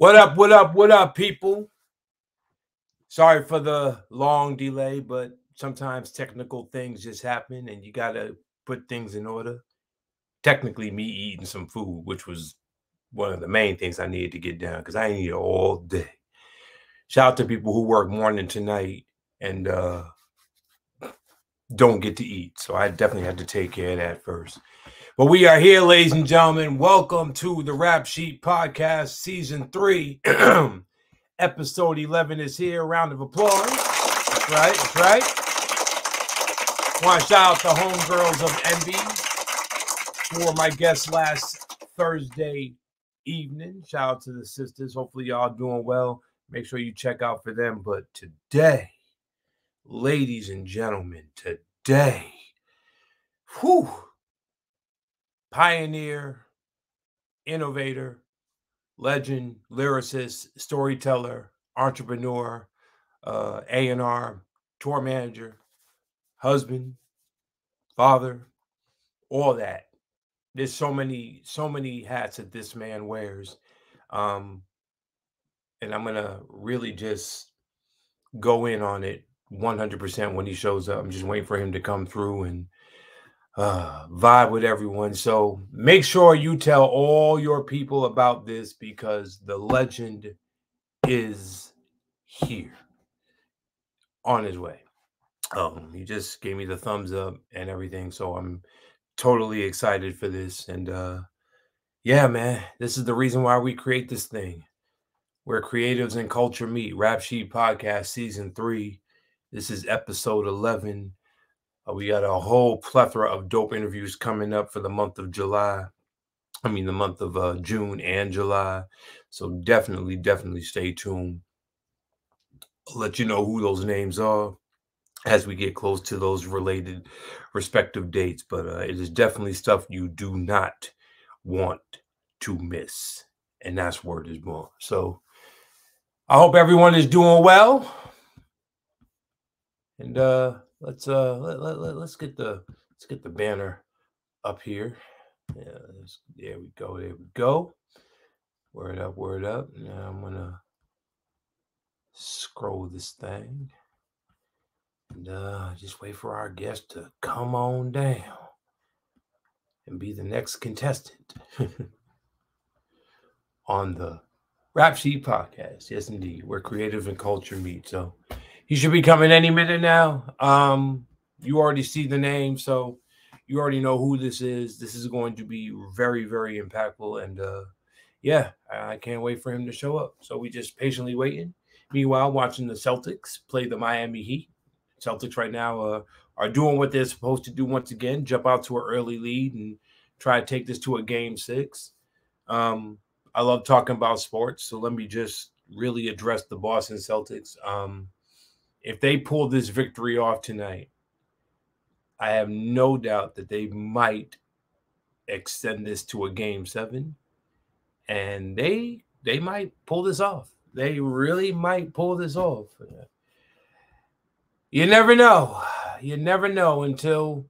What up, what up, what up, people? Sorry for the long delay, but sometimes technical things just happen and you got to put things in order. Technically, me eating some food, which was one of the main things I needed to get down because I ain't eat all day. Shout out to people who work morning to night and don't get to eat. So I definitely had to take care of that first. But we are here, ladies and gentlemen. Welcome to the Rap Sheet Podcast, Season 3. Episode 11 is here. Round of applause. That's right. That's right. Want to shout out the homegirls of Envy, who were my guests last Thursday evening. Shout out to the sisters. Hopefully y'all doing well. Make sure you check out for them. But today, ladies and gentlemen, today, pioneer, innovator, legend, lyricist, storyteller, entrepreneur, A&R, tour manager, husband, father, all that. There's so many hats that this man wears. And I'm going to really just go in on it 100% when he shows up. I'm just waiting for him to come through and vibe with everyone. So make sure you tell all your people about this because the legend is here on his way. He just gave me the thumbs up and everything, so I'm totally excited for this. And yeah, man, this is the reason why we create this thing where creatives and culture meet. Rap Sheet Podcast Season 3. This is episode 11. We got a whole plethora of dope interviews coming up for the month of July. I mean, the month of June and July. So definitely stay tuned. I'll let you know who those names are as we get close to those related respective dates. But it is definitely stuff you do not want to miss. And that's word is born. So I hope everyone is doing well. And let's get the banner up here. Yeah, there we go. Word up. Now I'm gonna scroll this thing and just wait for our guest to come on down and be the next contestant on the Rap Sheet Podcast. Yes, indeed, where creative and culture meet. So he should be coming any minute now. You already see the name, so you already know who this is. This is going to be very, very impactful. And yeah, I can't wait for him to show up. So we just patiently waiting. Meanwhile, watching the Celtics play the Miami Heat. Celtics right now are doing what they're supposed to do once again, jump out to an early lead and try to take this to a game 6. I love talking about sports, so let me just really address the Boston Celtics. If they pull this victory off tonight, I have no doubt that they might extend this to a game 7, and they might pull this off. They really might pull this off. You never know. You never know until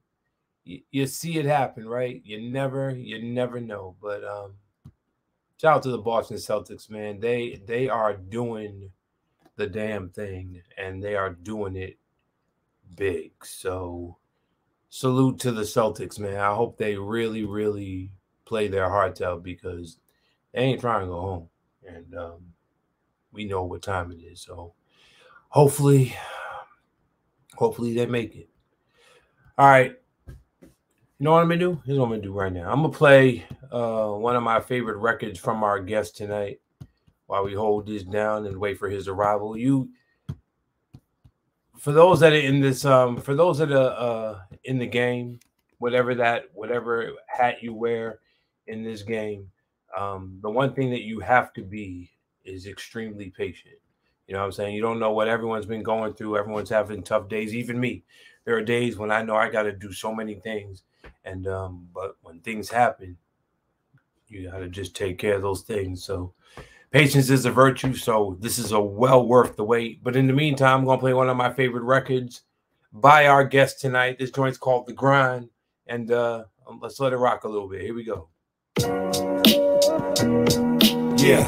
you see it happen, right? You never know. But shout out to the Boston Celtics, man. They are doing the damn thing, and they are doing it big. So salute to the Celtics, man. I hope they really play their hearts out because they ain't trying to go home. And we know what time it is. So hopefully they make it. All right. You know what I'm going to do? Here's what I'm going to do right now. I'm going to play one of my favorite records from our guest tonight while we hold this down and wait for his arrival. For those that are in this, for those that are in the game, whatever hat you wear in this game, the one thing that you have to be is extremely patient. You know what I'm saying? You don't know what everyone's been going through. Everyone's having tough days. Even me. There are days when I know I got to do so many things. And but when things happen, you got to just take care of those things. So patience is a virtue. So this is a well worth the wait. But in the meantime, I'm going to play one of my favorite records by our guest tonight. This joint's called The Grind. And let's let it rock a little bit. Here we go. Yeah.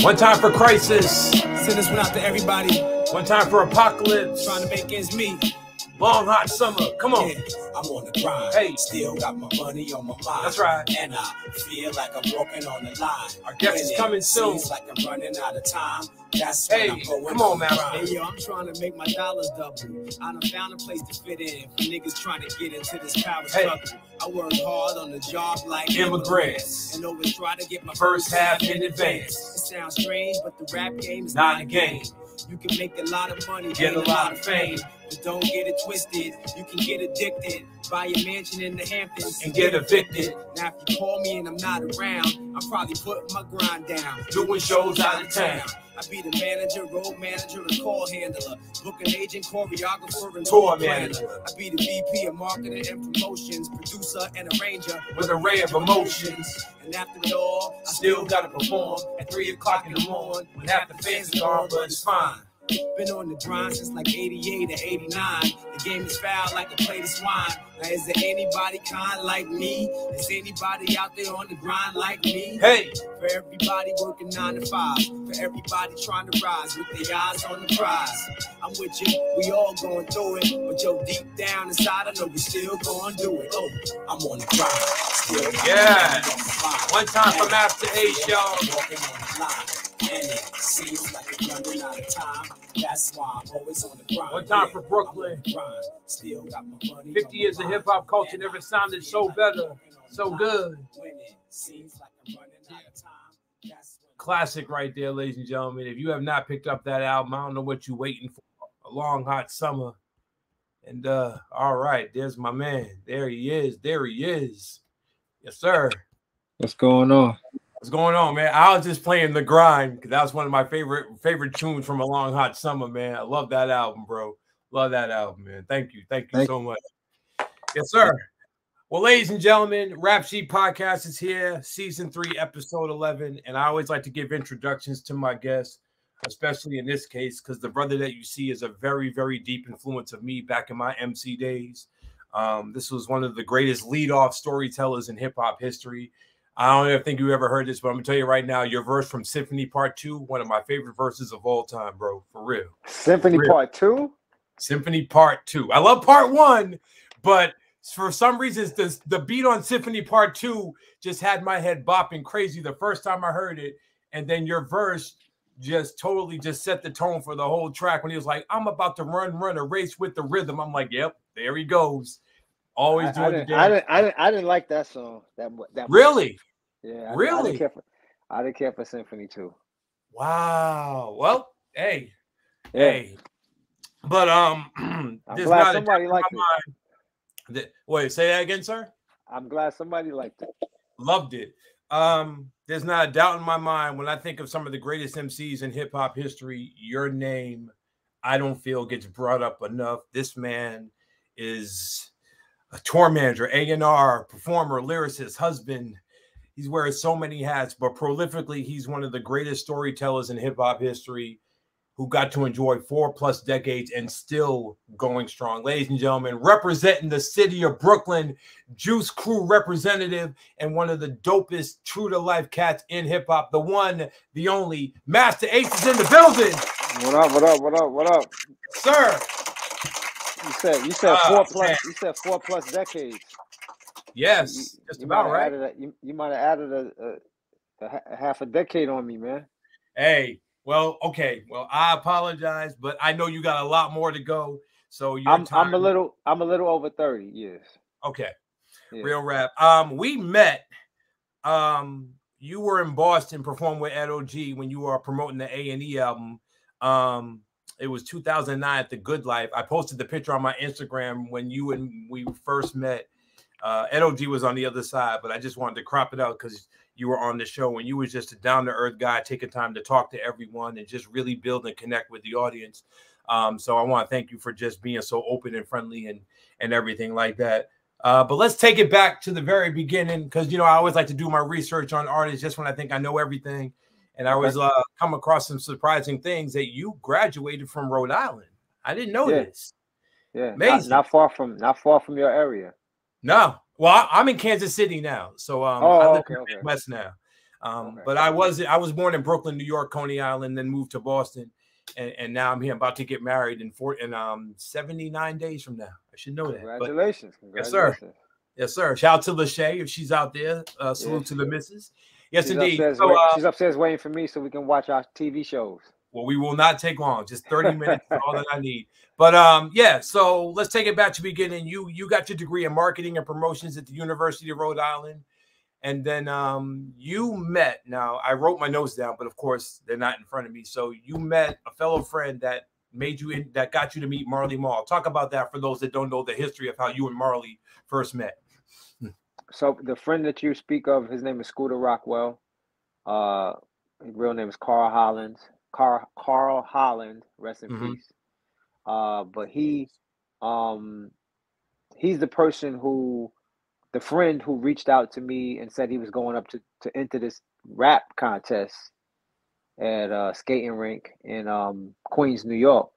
One time for Crisis. Send this one out to everybody. One time for Apocalypse. Trying to make ends meet. Long Hot Summer. Come on. Yeah, I'm on the grind. Hey. Still got my money on my mind. That's right. And I feel like I'm walking on the line. Our guest is coming soon. Seems like I'm running out of time. That's hey, when I'm going come on, man. Hey, yo, I'm trying to make my dollars double. I done found a place to fit in for niggas trying to get into this power struggle. I work hard on the job like immigrants. And always try to get my first half in advance. It sounds strange, but the rap game is not a game. You can make a lot of money, get a lot of fame. But don't get it twisted. You can get addicted. Buy a mansion in the Hamptons and get evicted. Now, if you call me and I'm not around, I'm probably putting my grind down. Doing shows out of town. I be the manager, road manager, and call handler. Booking agent, choreographer, and tour manager. I be the VP of marketing and promotions, producer and arranger with an array of emotions. And after it all, I still gotta perform at 3 o'clock in the morning when half the fans are gone, but it's fine. Been on the grind since like 88 or 89. The game is foul like a plate of swine. Now is there anybody kind like me? Is anybody out there on the grind like me? Hey! For everybody working 9 to 5. For everybody trying to rise with their eyes on the prize. I'm with you, we all going through it. But yo, deep down inside, I know we still gonna do it. Oh, I'm on the grind. Still yeah! One time for Masta Ace, y'all. Walking on the line. And it seems like it's running out of time. That's why I'm always on the grind. One time for Brooklyn. Still got my money. 50 years of hip hop culture never sounded so better, so good. Classic right there, ladies and gentlemen. If you have not picked up that album, I don't know what you're waiting for. A Long Hot Summer. And all right, there's my man. There he is. There he is. Yes, sir. What's going on? What's going on, man? I was just playing The Grind because that was one of my favorite tunes from A Long Hot Summer, man. I love that album, bro. Love that album, man. Thank you so much. Yes, sir. Well, ladies and gentlemen, Rap Sheet Podcast is here, season 3, episode 11, and I always like to give introductions to my guests, especially in this case, because the brother that you see is a very, very deep influence of me back in my MC days. This was one of the greatest lead-off storytellers in hip-hop history. I don't even think you ever heard this, but I'm going to tell you right now, your verse from Symphony Part 2, one of my favorite verses of all time, bro, for real. Symphony Part 2? Symphony Part 2. I love Part 1, but for some reasons, the beat on Symphony Part 2 just had my head bopping crazy the first time I heard it, and then your verse just totally just set the tone for the whole track when he was like, I'm about to run a race with the rhythm. I'm like, yep, there he goes. Always doing it. I didn't like that song. That really? Yeah. Really? I didn't care for Symphony 2. Wow. Well, hey. Yeah. Hey. But I'm glad somebody liked it. Wait, say that again, sir? I'm glad somebody liked it. Loved it. There's not a doubt in my mind when I think of some of the greatest MCs in hip hop history, your name, I don't feel gets brought up enough. This man is a tour manager, A&R, performer, lyricist, husband. He's wearing so many hats, but prolifically, he's one of the greatest storytellers in hip hop history who got to enjoy 4+ decades and still going strong. Ladies and gentlemen, representing the city of Brooklyn, Juice Crew representative and one of the dopest true-to-life cats in hip-hop, the one, the only, Masta Ace is in the building. What up? Sir. You said 4+. You said 4+ decades. Yes, just about right. You might have added a half a decade on me, man. Hey. Well, okay. Well, I apologize, but I know you got a lot more to go. So I'm a little over 30 years. Okay. Yeah. Real rap. We met. You were in Boston performing with Ed O.G. when you were promoting the A&E album. It was 2009 at The Good Life. I posted the picture on my Instagram when you and we first met. Ed O.G. was on the other side, but I just wanted to crop it out because you were on the show and you was just a down-to-earth guy taking time to talk to everyone and just really build and connect with the audience. So I want to thank you for just being so open and friendly and everything like that. But let's take it back to the very beginning because, you know, I always like to do my research on artists just when I think I know everything. And I always come across some surprising things that you graduated from Rhode Island. I didn't know this. Yeah, amazing. Not far from your area. No. Well, I'm in Kansas City now, so I live in the West now. Okay. But I was born in Brooklyn, New York, Coney Island, then moved to Boston, and now I'm here. I'm about to get married in 79 days from now. I should know that. But Congratulations. yes, sir. Congratulations. Yes, sir. Shout out to Lachey if she's out there. Salute to the missus. Yes, She's indeed. upstairs, So, she's upstairs waiting for me so we can watch our TV shows. well, we will not take long. Just 30 minutes is all that I need. But yeah, so let's take it back to the beginning. You got your degree in marketing and promotions at the University of Rhode Island. And then you met, now I wrote my notes down, but of course they're not in front of me. So you met a fellow friend that that got you to meet Marley Marl. Talk about that for those that don't know the history of how you and Marley first met. So the friend that you speak of, his name is Scooter Rockwell. His real name is Carl Holland. Carl Holland, rest in peace. But he's the person the friend who reached out to me and said he was going up to enter this rap contest at a skating rink in Queens, New York.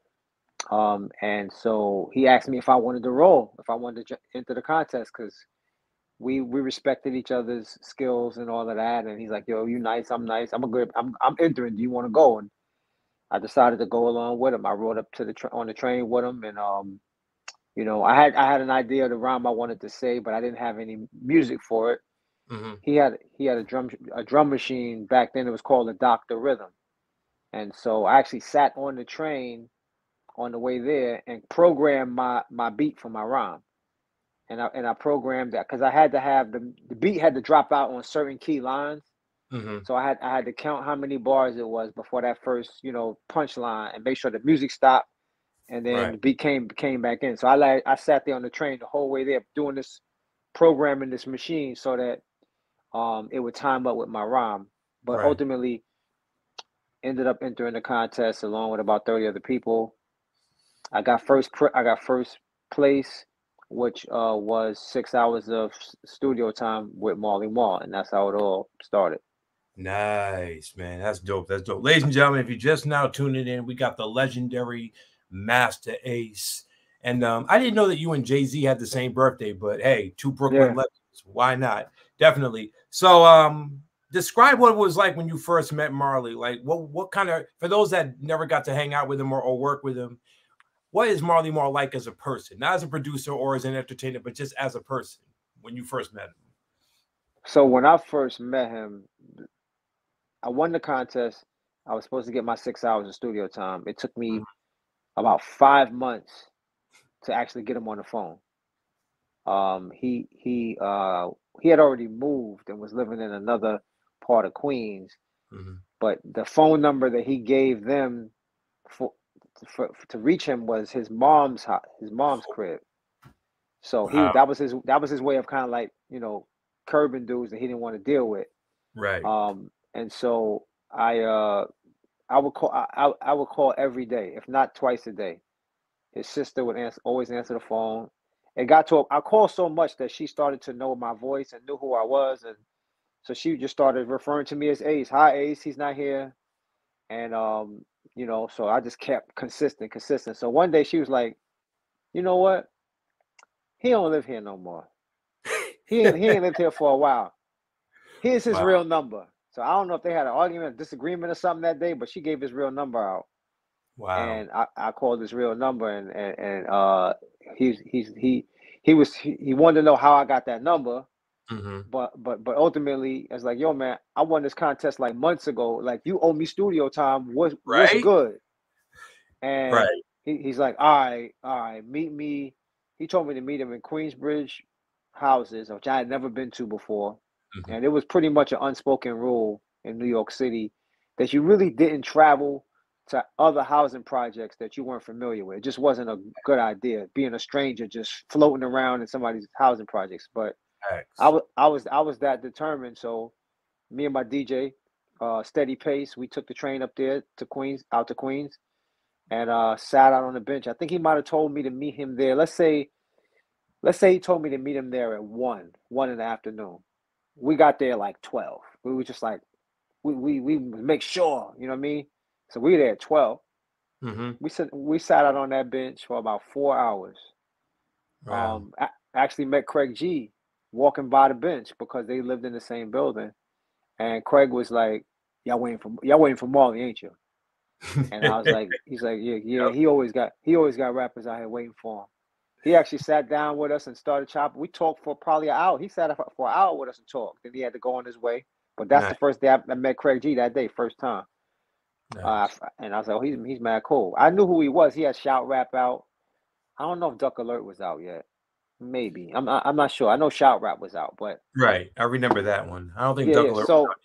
And so he asked me if I wanted to roll, if I wanted to enter the contest, because we respected each other's skills and all of that. And he's like, "Yo, you nice, I'm nice. I'm entering. Do you want to go?" And I decided to go along with him. I rode up to on the train with him, and you know, I had an idea of the rhyme I wanted to say, but I didn't have any music for it. He had a drum machine back then. It was called a Dr. Rhythm, and so I actually sat on the train on the way there and programmed my beat for my rhyme. And I programmed that because I had to have the beat had to drop out on certain key lines. So I had to count how many bars it was before that first, you know, punchline, and make sure the music stopped, and then the beat came back in. So I sat there on the train the whole way there doing this, programming this machine so that it would time up with my rhyme. But ultimately ended up entering the contest along with about 30 other people. I got first place, which was 6 hours of studio time with Marley Marl, and that's how it all started. Nice, man. That's dope. That's dope. Ladies and gentlemen, if you're just now tuning in, we got the legendary Masta Ace. And I didn't know that you and Jay-Z had the same birthday, but hey, two Brooklyn legends. Why not? Definitely. So describe what it was like when you first met Marley. Like what kind of, for those that never got to hang out with him or work with him, what is Marley Marl like as a person? Not as a producer or as an entertainer, but just as a person when you first met him. So when I first met him, I won the contest. I was supposed to get my 6 hours of studio time. It took me about 5 months to actually get him on the phone. He had already moved and was living in another part of Queens, but the phone number that he gave them to reach him was his mom's crib. So that was his way of kind of like, you know, curbing dudes that he didn't want to deal with. Right. And so I would call every day, if not twice a day. His sister would always answer the phone. It got to I called so much that she started to know my voice and knew who I was, and so she just started referring to me as Ace. Hi, Ace. He's not here, and you know, so I just kept consistent. So one day she was like, "You know what? He don't live here no more. He ain't lived here for a while. Here's his real number." So I don't know if they had an argument, a disagreement, or something that day, but she gave his real number out. Wow. And I called his real number, and he wanted to know how I got that number. But ultimately, it's like, "Yo, man, I won this contest like months ago. Like, you owe me studio time. What's good?" And he's like, all right, meet me. He told me to meet him in Queensbridge houses, which I had never been to before. And it was pretty much an unspoken rule in New York City that you really didn't travel to other housing projects that you weren't familiar with. It just wasn't a good idea, being a stranger just floating around in somebody's housing projects. But I was that determined. So me and my DJ, Steady Pace, we took the train up there to Queens, and sat out on the bench. I think he might have told me to meet him there. Let's say he told me to meet him there at 1 in the afternoon. We got there like 12. We were just like, we make sure, you know what I mean? So we were there at 12. We sat out on that bench for about 4 hours. Wow. I actually met Craig G walking by the bench because they lived in the same building. And Craig was like, y'all waiting for Marley, ain't you? And I was like, he's like, yeah. Yep. He always got rappers out here waiting for him. He actually sat down with us and started chopping. We talked for probably an hour. He sat up for an hour with us and talked. Then he had to go on his way. But that's the Nice. first day I met Craig G that day, first time. Nice. And I was like, oh, he's mad cool. I knew who he was. He had Shout Rap out. I don't know if Duck Alert was out yet. Maybe. I'm not sure. I know Shout Rap was out, but Right. I remember that one. I don't think yeah, Duck yeah. Alert was So out.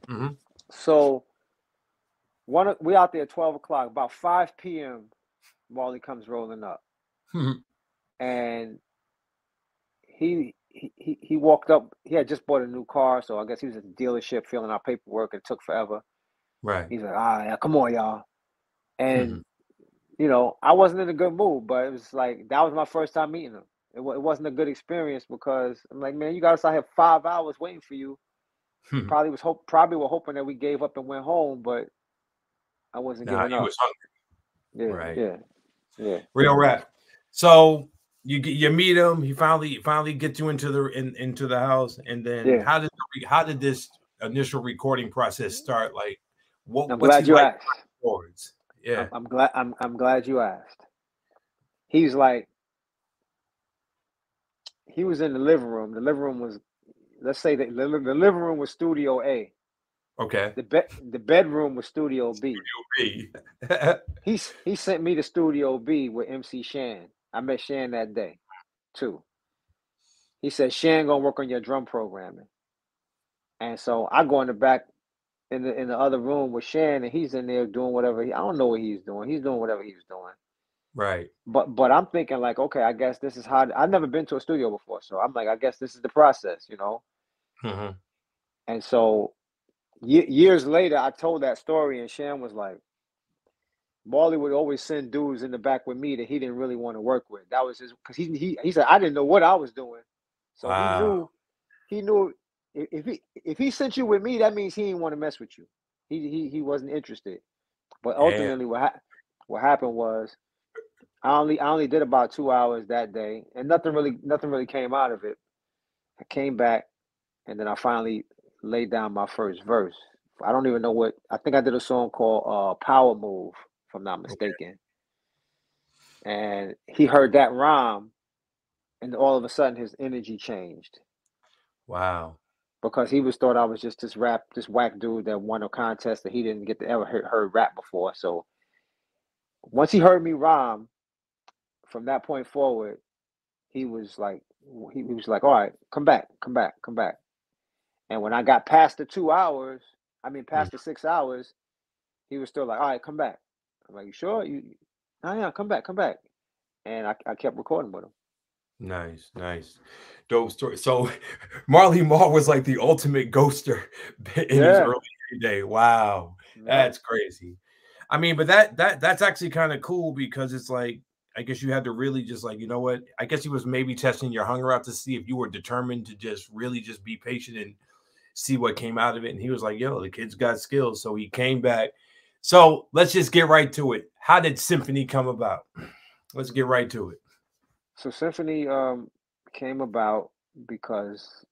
Mm-hmm. so we out there at 12 o'clock. About 5 p.m. Marley comes rolling up. And he walked up. He had just bought a new car, so I guess he was at the dealership filling out paperwork and it took forever. Right. He's like, yeah, come on, y'all. And I wasn't in a good mood, but it was like that was my first time meeting him. It wasn't a good experience because I'm like, man, you got us out here 5 hours waiting for you. Probably were hoping that we gave up and went home, but I wasn't Nah, giving he up. was hungry. Yeah, Right. yeah. Real rap. So you meet him. He finally gets you into the house, and then Yeah. how did this initial recording process start? Like, I'm what's he glad you like asked. afterwards? Yeah. I'm glad you asked. He's like, he was in the living room. The living room was, let's say that the living room was Studio A. Okay. The bedroom was Studio B. B. He sent me to Studio B with MC Shan. I met Shan that day, too. He said Shan gonna work on your drum programming, and so I go in the back in the other room with Shan, and he's in there doing whatever. I don't know what he's doing. He's doing whatever he's doing. Right. But I'm thinking like, okay, I guess this is how. I've never been to a studio before, so I'm like, I guess this is the process, Mm-hmm. And so years later, I told that story, and Shan was like, Marley would always send dudes in the back with me that he didn't really want to work with. That was his because he said I didn't know what I was doing, so Wow. he knew if he sent you with me, that means he didn't want to mess with you. He wasn't interested. But Damn. ultimately, what happened was I only did about 2 hours that day, and nothing really came out of it. I came back, and then I finally laid down my first verse. I don't even know what I think I did a song called "Power Move," if I'm not mistaken. And he heard that rhyme, and all of a sudden his energy changed Wow. because he thought I was just this whack dude that won a contest that he didn't get to ever heard rap before. So once he heard me rhyme, from that point forward, he was like, all right, come back. And when I got past the 2 hours, past the 6 hours, he was still like, all right, come back. I'm like, you sure? Yeah, come back. And I kept recording with him. Nice. Dope story. So Marley Marl was like the ultimate ghoster in his early day. Wow. That's crazy. I mean, but that's actually kind of cool because it's like I guess you had to really just like, you know what? I guess he was maybe testing your hunger out to see if you were determined to just really just be patient and see what came out of it. And he was like, yo, the kid's got skills. So he came back. So let's just get right to it. How did Symphony come about? Let's get right to it. So Symphony came about because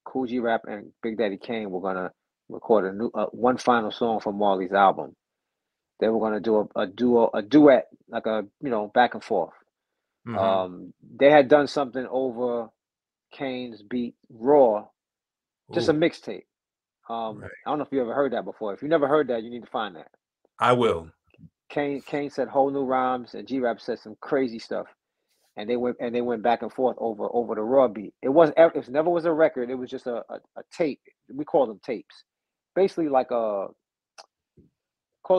Kool G Rap and Big Daddy Kane were gonna record one final song from Marley's album. They were gonna do a duet, like a back and forth. They had done something over Kane's beat Raw, just a mixtape. I don't know if you ever heard that before. If you never heard that, you need to find that. I will. Kane said whole new rhymes, and G Rap said some crazy stuff. And they went back and forth over the raw beat. It never was a record. It was just a tape. We call them tapes. Basically like call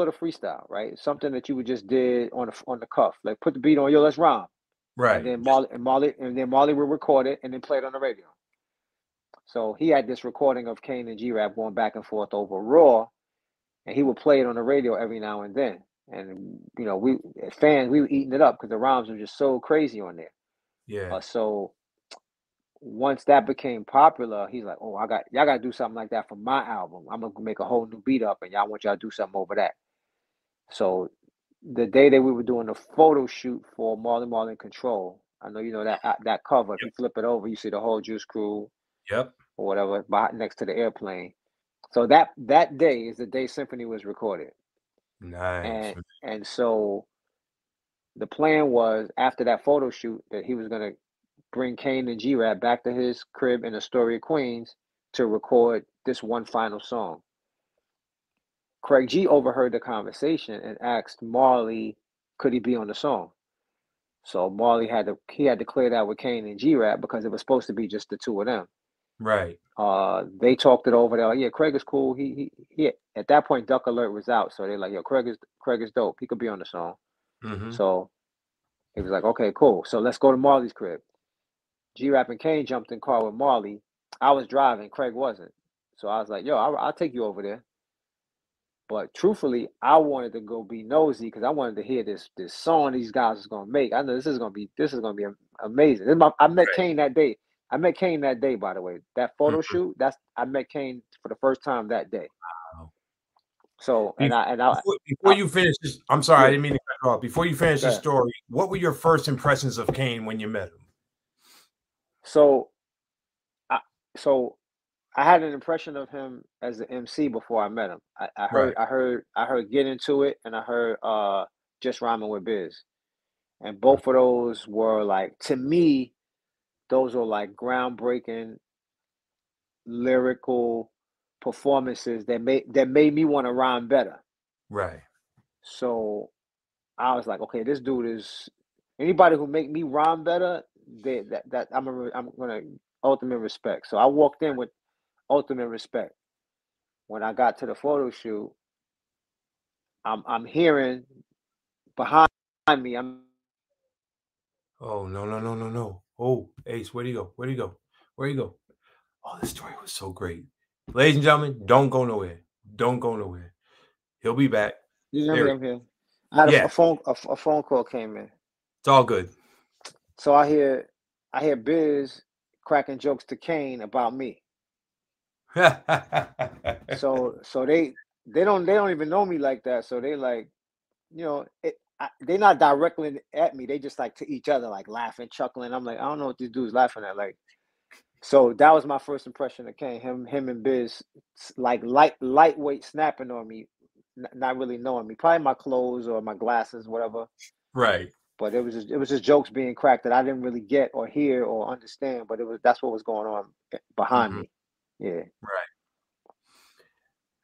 it a freestyle, right? Something that you would just did on the cuff. Like put the beat on, yo, let's rhyme. Right. And then Marley would record it and then play it on the radio. So he had this recording of Kane and G Rap going back and forth over Raw, and he would play it on the radio every now and then. And we as fans, we were eating it up because the rhymes were just so crazy on there. Yeah. So once that became popular, he's like, "Oh, y'all got to do something like that for my album. I'm gonna make a whole new beat up, and y'all to do something over that." So the day that we were doing the photo shoot for Marley in Control, I know you know that cover. If you flip it over, you see the whole Juice Crew, Yep. or whatever, next to the airplane. So that day is the day Symphony was recorded. Nice. And so the plan was after that photo shoot that he was gonna bring Kane and G-Rap back to his crib in Astoria, Queens, to record this one final song. Craig G overheard the conversation and asked Marley, could he be on the song? So Marley had to clear that with Kane and G-Rap because it was supposed to be just the two of them. Right. They talked it over. They're like, yeah, Craig is cool. He at that point Duck Alert was out, so they're like, yo, Craig is dope. He could be on the song. Mm-hmm. So he was like, okay, cool. So let's go to Marley's crib. G-Rap and Kane jumped in car with Marley. I was driving, Craig wasn't. So I was like, yo, I'll take you over there. But truthfully, I wanted to go be nosy because I wanted to hear this song these guys is gonna make. I know this is gonna be amazing. I met Kane that day. I met Kane that day, by the way. That photo shoot, I met Kane for the first time that day. Wow. So before you finish this, I'm sorry, yeah. I didn't mean to cut you off. Before you finish the story, what were your first impressions of Kane when you met him? So I had an impression of him as an MC before I met him. I heard Get Into It and I heard Just Rhyming with Biz. And both of those were like, to me, those were like groundbreaking lyrical performances that made me want to rhyme better. Right. So I was like, okay, this dude is anybody who make me rhyme better, that I'm gonna ultimate respect. So I walked in with ultimate respect. When I got to the photo shoot, I'm hearing behind me. Oh no. Oh, Ace, where'd he go? Where'd he go? Oh, this story was so great. Ladies and gentlemen, don't go nowhere. Don't go nowhere. He'll be back. I'm here. I had a phone call came in. It's all good. So I hear Biz cracking jokes to Kane about me. so they don't even know me like that. So they like, they're not directly at me. They just like to each other, like laughing, chuckling. I'm like, I don't know what this dude's laughing at. Like, so that was my first impression of Kane. Him and Biz, like lightweight snapping on me, not really knowing me. Probably my clothes or my glasses, whatever. Right. But it was just jokes being cracked that I didn't really get or hear or understand. But that's what was going on behind me. Yeah. Right.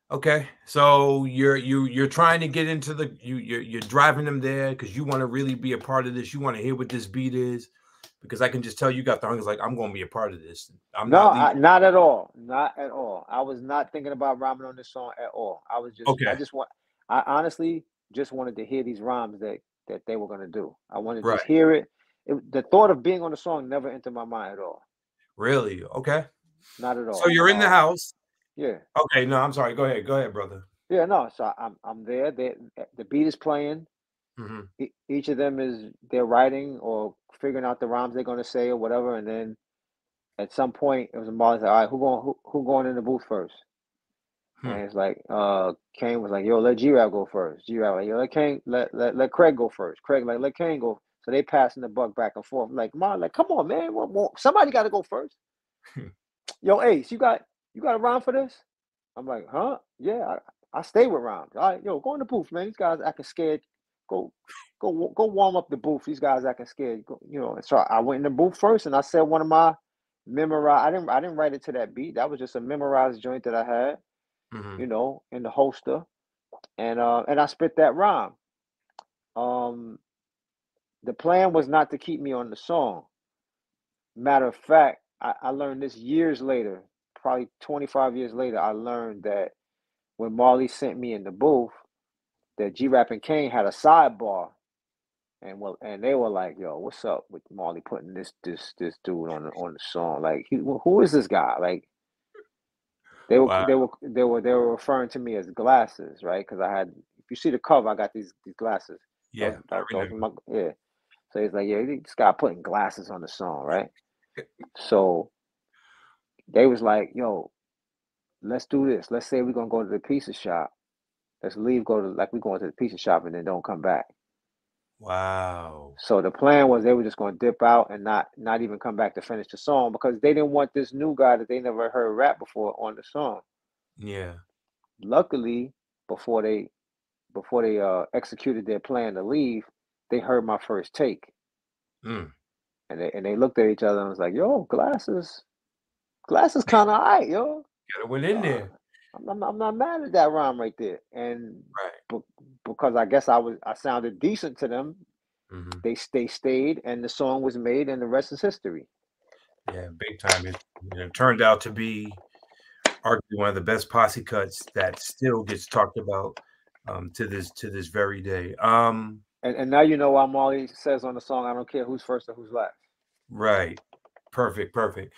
Okay, so you're trying to get into you're driving them there because you want to really be a part of this. You want to hear what this beat is, because I can just tell you got the hunger. Like, I'm going to be a part of this. Not at all. Not at all. I was not thinking about rhyming on this song at all. I was just okay. I honestly just wanted to hear these rhymes that they were going to do. I wanted to just Right. hear it. The thought of being on the song never entered my mind at all. Really? Okay. Not at all. So you're in the house. Yeah. Okay. No, I'm sorry. Go ahead, brother. Yeah. No. So I'm there. The beat is playing. Mm-hmm. Each of them they're writing or figuring out the rhymes they're going to say or whatever, and then at some point it was Marley like, all right, who going in the booth first? And it's like Kane was like, yo, let G-Rap go first. G-Rap like, yo, let Craig go first. Craig like, let Kane go. So they passing the buck back and forth. I'm like, Marley, like, come on, man, somebody got to go first. Yo, Ace, you got a rhyme for this? I'm like, huh? Yeah, I stay with rhymes. All right, yo, go in the booth, man. These guys acting scared. Go warm up the booth. These guys acting scared. So I went in the booth first, and I said one of my memorized. I didn't write it to that beat. That was just a memorized joint that I had, in the holster, and I spit that rhyme. The plan was not to keep me on the song. Matter of fact, I learned this years later, probably 25 years later. I learned that when Marley sent me in the booth, that G-Rap and Kane had a sidebar, and they were like, "Yo, what's up with Marley putting this dude on the song? Like, who is this guy?" Like, they were referring to me as glasses, right? Because I had, if you see the cover, I got these glasses. Yeah, yeah. So he's like, yeah, this guy putting glasses on the song, right? So they was like, yo, let's do this. Let's say we're gonna go to the pizza shop. Let's leave, we're going to the pizza shop and then don't come back. Wow. So the plan was they were just going to dip out and not even come back to finish the song because they didn't want this new guy that they never heard rap before on the song. Yeah. Luckily, before they executed their plan to leave, they heard my first take, Mm. and they looked at each other and was like, "Yo, glasses kind of alright, yo." Gotta went in Uh, there. I'm not mad at that rhyme right there, and Right. because I guess I sounded decent to them, Mm-hmm. they stayed, and the song was made, and the rest is history. Yeah, big time. It turned out to be arguably one of the best posse cuts that still gets talked about to this very day. And now you know why Marley says on the song, "I don't care who's first or who's last." Right. Perfect. Perfect.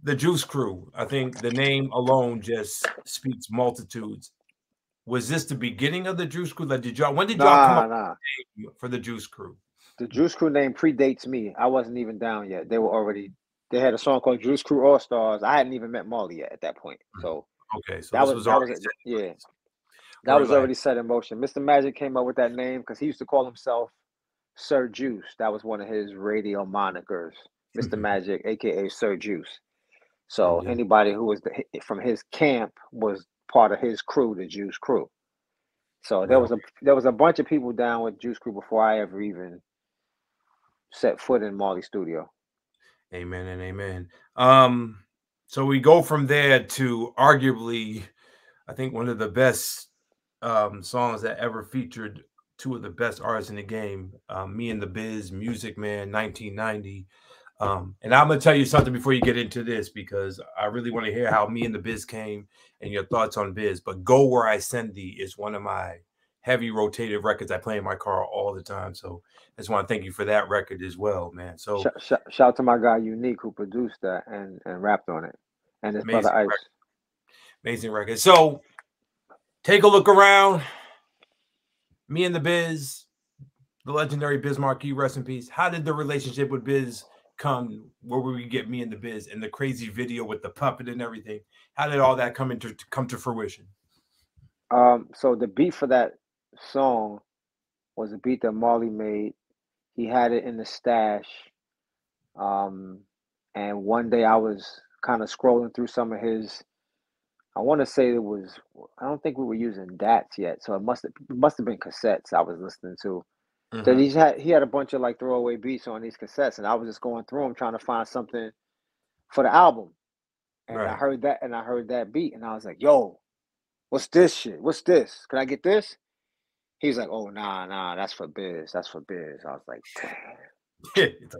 The Juice Crew. I think the name alone just speaks multitudes. Was this the beginning of the Juice Crew? Like, when did y'all come up Nah. with the name for the Juice Crew? The Juice Crew name predates me. I wasn't even down yet. They had a song called Juice Crew All Stars. I hadn't even met Marley yet at that point. So Okay, so this was already set in yeah, place. that Word was life. already set in motion. Mr. Magic came up with that name because he used to call himself Sir Juice. That was one of his radio monikers. Mr. Magic, aka Sir Juice. So Yeah. anybody who was from his camp was part of his crew, the Juice Crew. So Real. there was a bunch of people down with Juice Crew before I ever even set foot in Marley's studio. Amen and amen. So we go from there to arguably, I think, one of the best songs that ever featured two of the best artists in the game, Me and the Biz, Music Man, 1990. And I'm gonna tell you something before you get into this, because I really want to hear how Me and the Biz came and your thoughts on Biz. But Go Where I Send Thee is one of my heavy rotated records I play in my car all the time. So I just want to thank you for that record as well, man. So Shout out to my guy Unique who produced that and rapped on it, and his brother amazing Ice. record, amazing record. So take a look around. Me and the Biz, the legendary Biz Markie, rest in peace. How did the relationship with Biz come? Where would we get Me and the Biz and the crazy video with the puppet and everything? How did all that come to fruition? So the beat for that song was a beat that Marley made. He had it in the stash. Um, and one day I was kind of scrolling through some of his. I want to say it was. I don't think we were using DATs yet, so it must have been cassettes I was listening to. So Mm-hmm. he had a bunch of like throwaway beats on these cassettes, and I was just going through them trying to find something for the album. And Right. I heard that beat, and I was like, "Yo, what's this shit? What's this? Can I get this?" He's like, "Oh, nah, that's for Biz. That's for Biz." I was like, "Damn." It's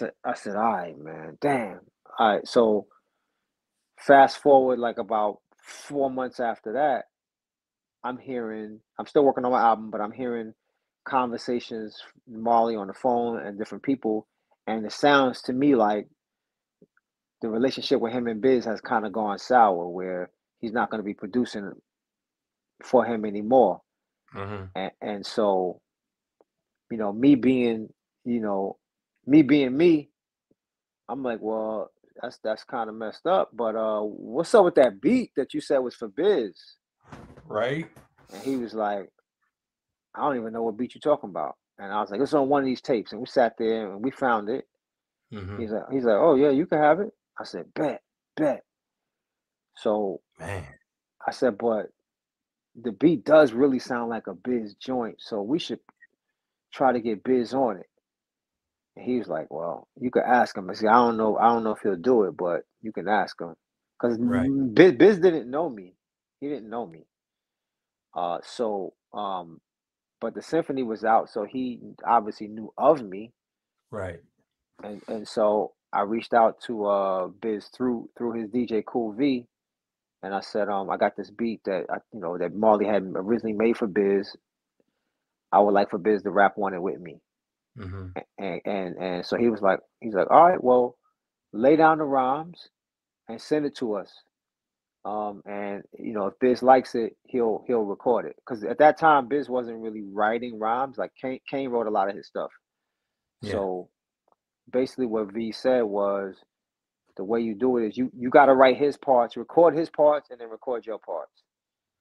like, I said, "All right, man, damn." All right, so fast forward like about 4 months after that, I'm still working on my album, but I'm hearing conversations, Marley on the phone and different people, and it sounds to me like the relationship with him and Biz has kind of gone sour, where he's not going to be producing for him anymore. mm-hmm. And so, you know, me being, you know, me being me, I'm like, well, that's kind of messed up. But what's up with that beat that you said was for Biz? Right. And he was like, I don't even know what beat you're talking about. And I was like, it's on one of these tapes. And we sat there and we found it. Mm-hmm. He's like, oh yeah, you can have it. I said, bet. So Man. I said, but the beat does really sound like a Biz joint, so we should try to get Biz on it. And he was like, well, you could ask him. I said, I don't know if he'll do it, but you can ask him. Because Right. Biz didn't know me. He didn't know me. But the symphony was out, so he obviously knew of me. Right. And so I reached out to Biz through his DJ Cool V, and I said, I got this beat that that Marley had originally made for Biz. I would like for Biz to rap on it with me. Mm-hmm. And so he's like, all right, well, lay down the rhymes and send it to us. And if Biz likes it, he'll record it. Because at that time, Biz wasn't really writing rhymes. Like Kane wrote a lot of his stuff. Yeah. So basically, what V said was, the way you do it is you got to write his parts, record his parts, and then record your parts,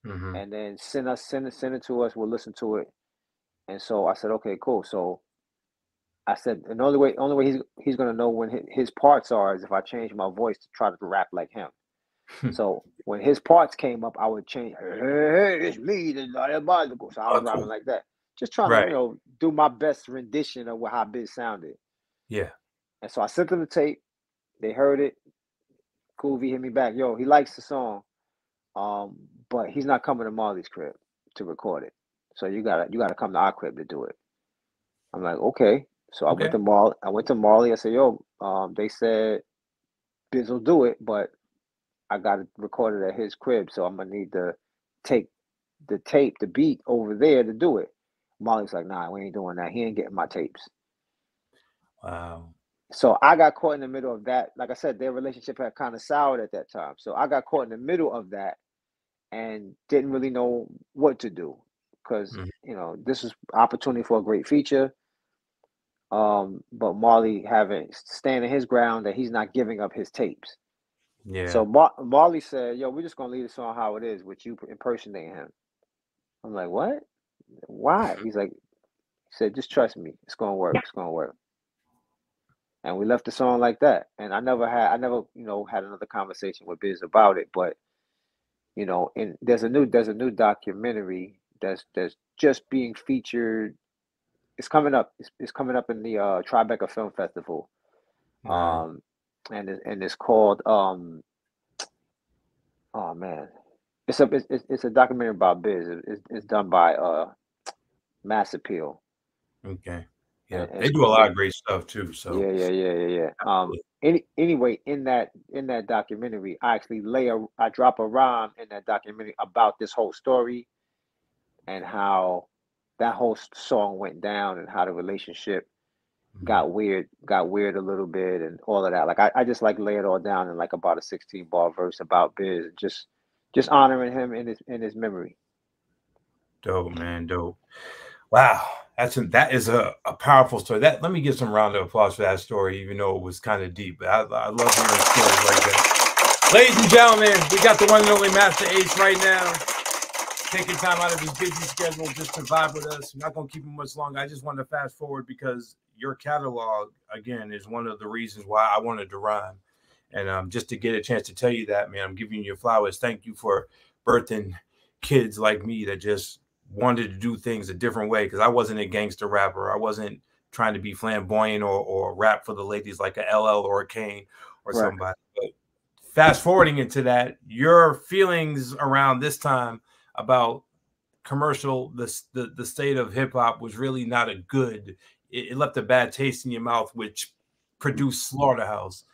Mm-hmm. and then send it to us. We'll listen to it. And so I said, okay, cool. So I said, and the only way he's gonna know when his parts are is if I change my voice to try to rap like him. So when his parts came up, I would change. Hey, it's me, the diabolical. So I was rapping Cool. like that, just trying Right. to do my best rendition of how Biz sounded. Yeah. And so I sent them the tape. They heard it. Cool V hit me back. Yo, he likes the song, but he's not coming to Marley's crib to record it. So you gotta come to our crib to do it. I'm like, okay. So I went Okay. to Marley. I said, yo, they said Biz will do it, but I got it recorded at his crib, so I'm gonna need to take the tape, the beat over there to do it. Molly's like, nah, we ain't doing that. He ain't getting my tapes. Wow. So I got caught in the middle of that. Like I said, their relationship had kind of soured at that time. So I got caught in the middle of that and didn't really know what to do because Mhm. this was opportunity for a great feature. But Marley standing his ground that he's not giving up his tapes. Yeah. So Marley said, "Yo, we're just gonna leave the song how it is with you impersonating him." I'm like, "What? Why?" He said, "Just trust me. It's gonna work. It's gonna work." And we left the song like that. And I never had another conversation with Biz about it. But and there's a new documentary that's just being featured. It's coming up. It's coming up in the Tribeca Film Festival. Nice. And it's called oh man, it's a documentary about Biz. It's done by Mass Appeal. Okay. And Yeah. They do a lot of great stuff too. So yeah. Anyway, in that documentary, I drop a rhyme in that documentary about this whole story and how that whole song went down and how the relationship mhm. got weird a little bit and all of that. Like I just like lay it all down in like about a 16 bar verse about Biz, just honoring him in his memory. Dope, man. Dope. Wow. That is a powerful story. Let me give some round of applause for that story, even though it was kind of deep. I love hearing stories like that. Ladies and gentlemen, we got the one and only Masta Ace right now, taking time out of his busy schedule just to vibe with us. I'm not going to keep him much longer. I just wanted to fast forward because your catalog, again, is one of the reasons why I wanted to rhyme. And just to get a chance to tell you that, man, I'm giving you flowers. Thank you for birthing kids like me that just wanted to do things a different way, because I wasn't a gangster rapper. I wasn't trying to be flamboyant or rap for the ladies like a LL or a Kane or Right. somebody. But fast forwarding into that, your feelings around this time about the state of hip hop was really not a good. It left a bad taste in your mouth, which produced Slaughterhouse.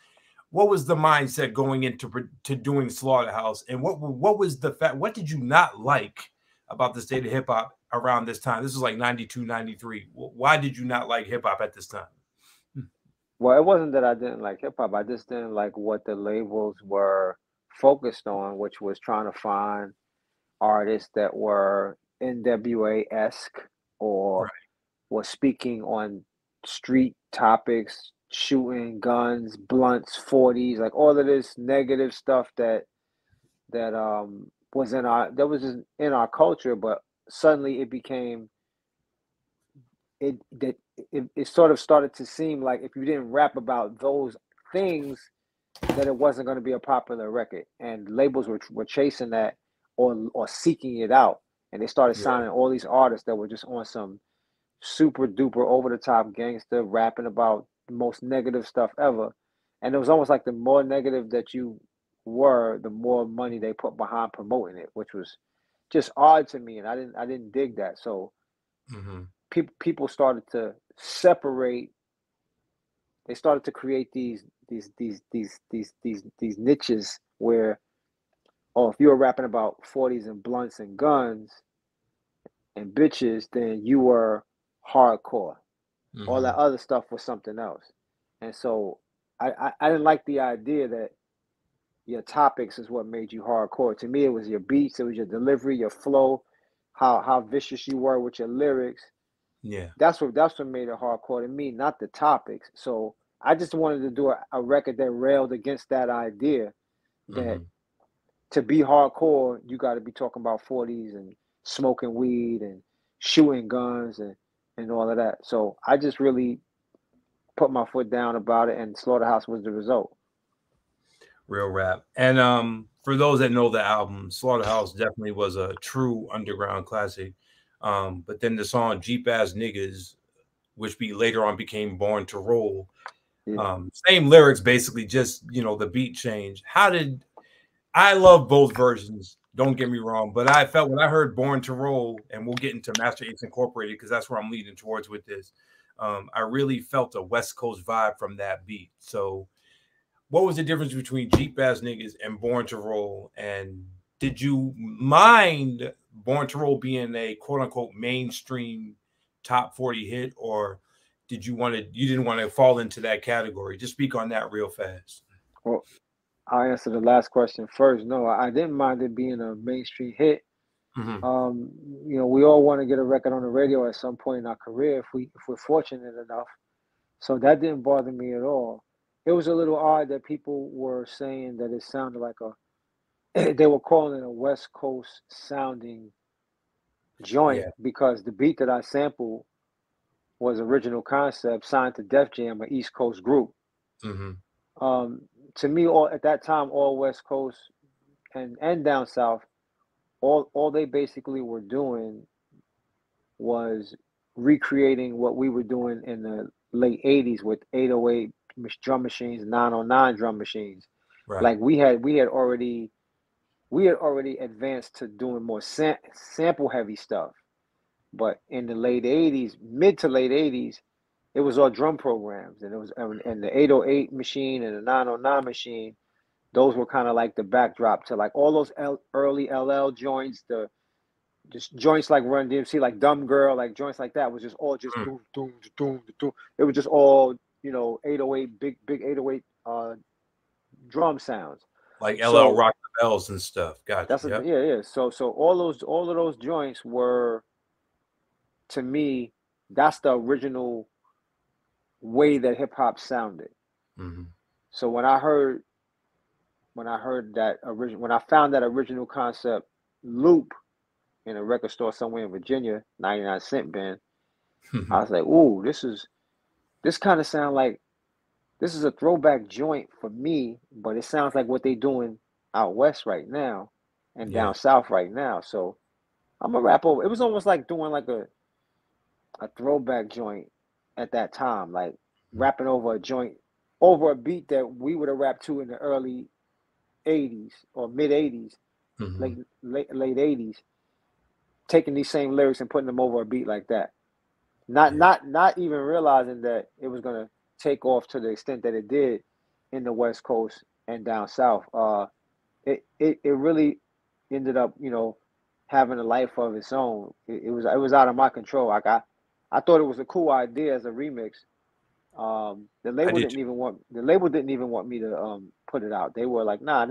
What was the mindset going into doing Slaughterhouse, and what was the fact? What did you not like about the state of hip hop around this time? This was like 92, 93. Why did you not like hip hop at this time? Well, it wasn't that I didn't like hip hop. I just didn't like what the labels were focused on, which was trying to find artists that were NWA esque or Right. was speaking on street topics, shooting guns, blunts, 40s, like all of this negative stuff that was in our culture, but suddenly it sort of started to seem like if you didn't rap about those things, that it wasn't going to be a popular record, and labels were chasing that or seeking it out, and they started Yeah. signing all these artists that were just on some super duper over the top gangster rapping about the most negative stuff ever. And it was almost like the more negative that you were, the more money they put behind promoting it, which was just odd to me, and I didn't dig that. So Mm-hmm. people started to separate. They started to create these niches where, oh, if you were rapping about 40s and blunts and guns and bitches, then you were hardcore. All Mm-hmm. that other stuff was something else. And so I didn't like the idea that your topics is what made you hardcore. To me, it was your beats, it was your delivery, your flow, how vicious you were with your lyrics. Yeah. That's what made it hardcore to me, not the topics. So I just wanted to do a record that railed against that idea that Mm-hmm. to be hardcore, you got to be talking about 40s and smoking weed and shooting guns and all of that. So I just really put my foot down about it, and Slaughterhouse was the result. Real rap. And for those that know the album, Slaughterhouse definitely was a true underground classic. But then the song Jeep Ass Niggas, which later on became Born to Roll. Yeah. Same lyrics, basically, just the beat change. I love both versions, don't get me wrong, but I felt when I heard Born to Roll, and we'll get into Masta Ace Incorporated because that's where I'm leading towards with this. I really felt a West Coast vibe from that beat. So what was the difference between Jeep Ass Niggas and Born to Roll? And did you mind Born to Roll being a quote unquote mainstream top 40 hit, or you didn't want to fall into that category? Just speak on that real fast. Well, I'll answer the last question first. No, I didn't mind it being a mainstream hit. Mm-hmm. We all want to get a record on the radio at some point in our career if we're fortunate enough. So that didn't bother me at all. It was a little odd that people were saying that it sounded like they were calling it a West Coast sounding joint Yeah. because the beat that I sampled was Original Concept signed to Def Jam, an East Coast group. Mm-hmm. To me, at that time, all West Coast and down south, all they basically were doing was recreating what we were doing in the late 80s with 808 drum machines, 909 drum machines. Right. Like we had already advanced to doing more sample heavy stuff. But in the late 80s, mid to late 80s, it was all drum programs, and the 808 machine and the 909 machine. Those were kind of like the backdrop to like all those early LL joints, just joints like Run DMC, like Dumb Girl, like joints like that was just all just doom, doom, doom, doom. It was just all 808 big 808 drum sounds. Like LL So Rock the Bells and stuff. Gotcha. Yep. yeah. So all of those joints were, to me, that's the original way that hip hop sounded. Mm-hmm. So when I found that Original Concept loop in a record store somewhere in Virginia, 99-cent bin, I was like, ooh, this kind of sound like this is a throwback joint for me, but it sounds like what they doing out west right now and down south right now. So I'm a rap over. It was almost like doing like a throwback joint at that time, like rapping over a beat that we would have rapped to in the early 80s or mid 80s, Mm-hmm. late 80s, taking these same lyrics and putting them over a beat like that. Not even realizing that it was gonna take off to the extent that it did in the West Coast and down south. It really ended up, having a life of its own. It was out of my control. I thought it was a cool idea as a remix. The label didn't even want me to put it out. They were like, nah,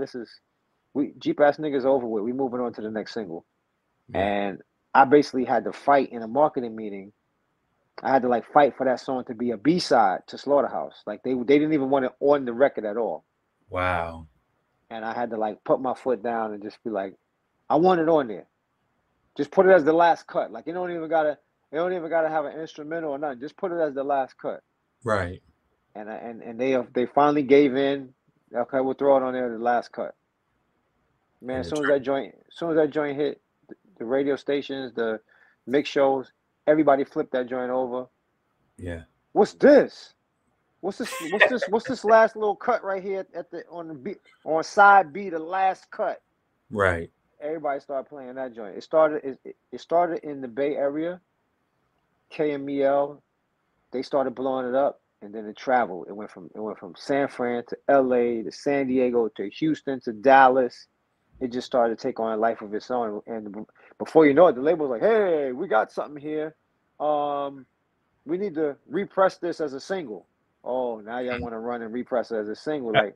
Jeep Ass Niggas over with. We moving on to the next single. Yeah. And I basically had to fight in a marketing meeting. I had to like fight for that song to be a B-side to Slaughterhouse. Like they didn't even want it on the record at all. Wow. And I had to like put my foot down and just be like, I want it on there. Just put it as the last cut. Like you don't even gotta have an instrumental or nothing. Just put it as the last cut. Right. And they finally gave in. Okay, we'll throw it on there, the last cut. Man, as soon as that joint hit the radio stations, the mix shows, everybody flipped that joint over. Yeah. What's this? What's this last little cut right here on side B, the last cut? Right. Everybody started playing that joint. It started in the Bay Area. KMEL, they started blowing it up, and then it traveled. It went from San Fran to LA to San Diego to Houston to Dallas. It just started to take on a life of its own. And before you know it, the label was like, hey, we got something here. We need to repress this as a single. Oh, now y'all want to run and repress it as a single. Like,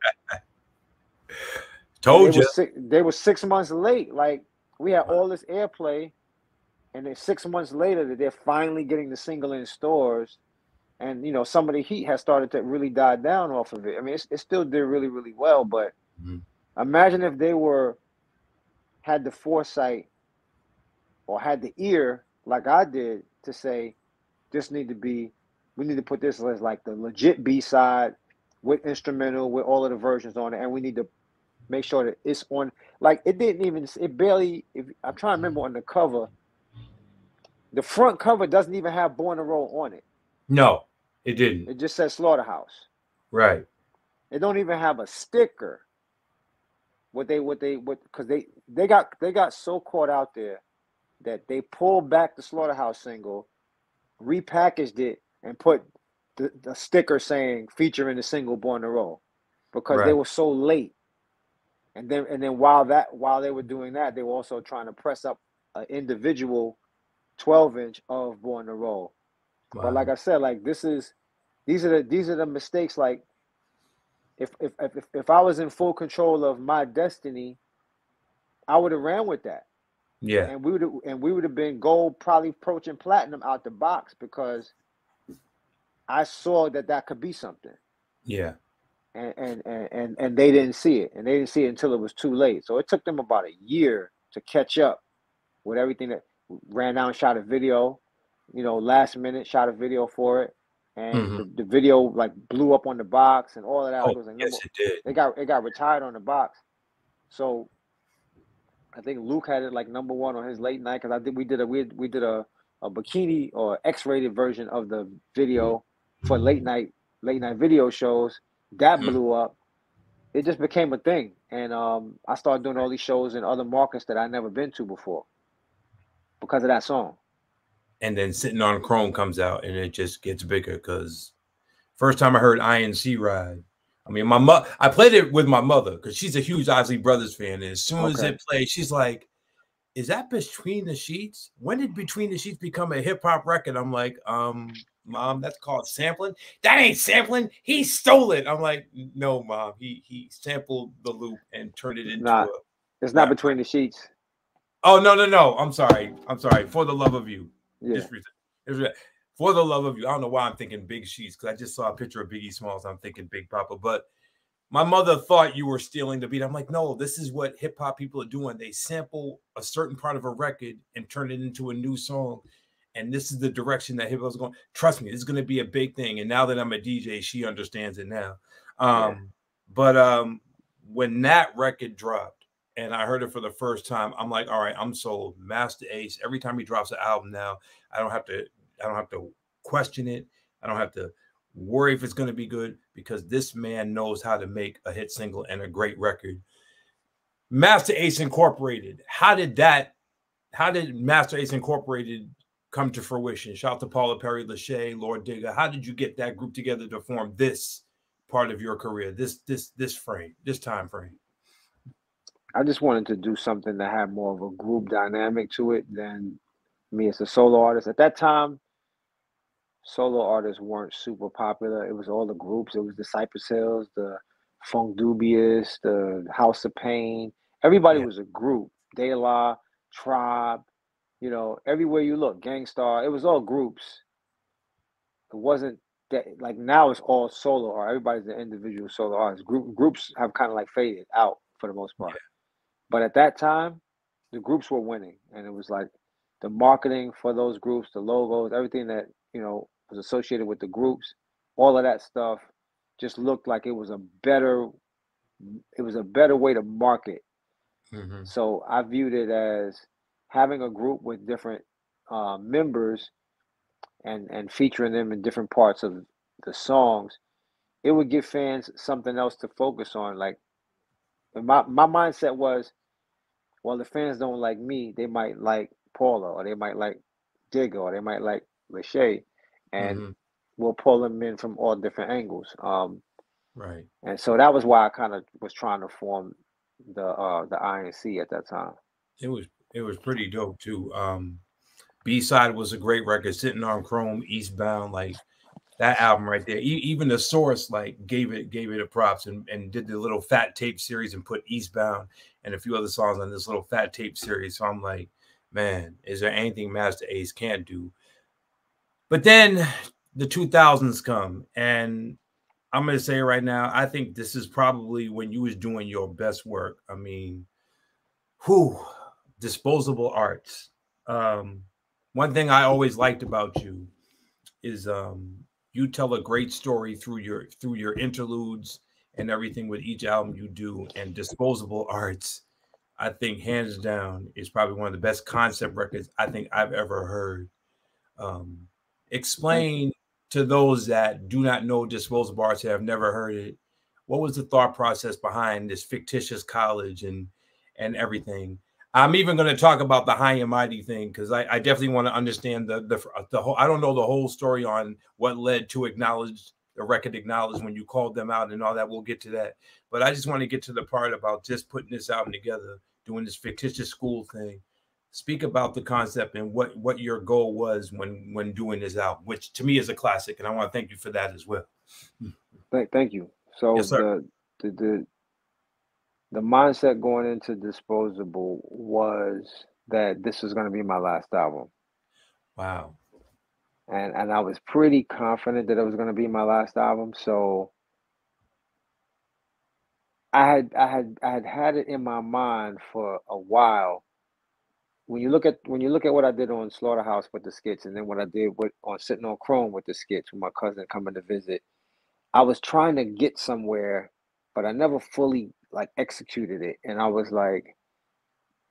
told you. They were 6 months late. Like, we had all this airplay, and then 6 months later that they're finally getting the single in stores. And, some of the heat has started to really die down off of it. I mean, it still did really, really well, but imagine if they had the foresight or had the ear like I did to say, this need to be we need to put this as like the legit B-side with instrumental, with all of the versions on it, and we need to make sure that it's on. Like it didn't even, it barely. I'm trying to remember on the cover, the front cover doesn't even have Born to Roll on it. No, it didn't. It just says Slaughterhouse. Right. It don't even have a sticker. Because they got so caught out there that they pulled back the Slaughterhouse single, repackaged it, and put the sticker saying featuring the single Born to Roll, because they were so late. And then while they were doing that, they were also trying to press up an individual 12-inch of Born to Roll. Wow. But like I said, like these are the mistakes. Like if I was in full control of my destiny, I would have ran with that. Yeah. And we would have been gold, probably approaching platinum out the box, because I saw that could be something. Yeah. And they didn't see it. And they didn't see it until it was too late. So it took them about a year to catch up with everything. That ran down and shot a video, last minute, shot a video for it. And the video like blew up on the box and all of that. Oh, it was like, yes, it did. It got retired on the box. So I think Luke had it like #1 on his late night, because I think we did a bikini or X-rated version of the video for late night video shows. That blew up. It just became a thing, and I started doing all these shows in other markets that I'd never been to before because of that song. And then Sitting on Chrome comes out, and it just gets bigger, because first time I heard INC Ride, I mean, I played it with my mother because she's a huge Isley Brothers fan. And as soon as it played, she's like, "Is that Between the Sheets? When did Between the Sheets become a hip hop record?" I'm like, Mom, that's called sampling. That ain't sampling. He stole it. I'm like, no, Mom. He sampled the loop and turned it into It's not Between the Sheets. Oh, no. I'm sorry. For the Love of You. Yeah. For the Love of You. I don't know why I'm thinking Big Sheets, because I just saw a picture of Biggie Smalls. I'm thinking Big Papa. But my mother thought you were stealing the beat. I'm like, no, this is what hip hop people are doing. They sample a certain part of a record and turn it into a new song. And this is the direction that hip hop's going. Trust me, this is going to be a big thing. And now that I'm a DJ, she understands it now. But when that record dropped and I heard it for the first time, I'm like, all right, I'm sold. Masta Ace. Every time he drops an album now, I don't have to question it. I don't have to worry if it's going to be good, because this man knows how to make a hit single and a great record. Masta Ace Incorporated. How did Masta Ace Incorporated come to fruition? Shout out to Paula Perry, Lachey, Lord Digger. How did you get that group together to form this part of your career, this time frame? I just wanted to do something that had more of a group dynamic to it than me as a solo artist. At that time, solo artists weren't super popular. It was all the groups. It was the Cypress Hills, the Funk Dubious, the House of Pain. Everybody was a group. De La, Tribe, everywhere you look, Gangstar. It was all groups. It wasn't that, like, now it's all solo art. Everybody's an individual solo artist. Groups have kind of like faded out for the most part. Yeah. But at that time, the groups were winning, and it was like the marketing for those groups, the logos, everything that was associated with the groups, all of that stuff just looked like it was a better way to market. Mm-hmm. So I viewed it as having a group with different members and featuring them in different parts of the songs. It would give fans something else to focus on. Like, my mindset was, well, the fans don't like me, they might like Paula, or they might like Digger, or they might like Lachey, and we'll pull them in from all different angles. Right. And so that was why I kind of was trying to form the INC at that time. It was pretty dope too. B-side was a great record. Sitting on Chrome, Eastbound, like that album right there. Even the Source like gave it a props and did the little fat tape series and put Eastbound and a few other songs on this little fat tape series. So I'm like, man, is there anything Masta Ace can't do? But then the 2000s come, and I'm going to say right now, I think this is probably when you was doing your best work. I mean, Disposable Arts. One thing I always liked about you is You tell a great story through your interludes and everything with each album you do. And Disposable Arts, I think hands down, is probably one of the best concept records I think I've ever heard. Um, Thank you. Explain to those that do not know Disposable Arts, have never heard it, what was the thought process behind this fictitious college and everything. I'm even going to talk about the high and mighty thing because I definitely want to understand the whole. I don't know the whole story on what led to acknowledge the record acknowledged when you called them out and all that. We'll get to that, but I just want to get to the part about just putting this album together, doing this fictitious school thing. Speak about the concept and what your goal was when doing this album, which to me is a classic, and I want to thank you for that as well. Thank you. Yes, So sir. the the mindset going into Disposable was that this was going to be my last album, Wow. and I was pretty confident that it was going to be my last album. So I had it in my mind for a while. When you look at what I did on Slaughterhouse with the skits, and then what I did with on Sitting on Chrome with the skits with my cousin coming to visit, I was trying to get somewhere, but I never fully like executed it. And I was like,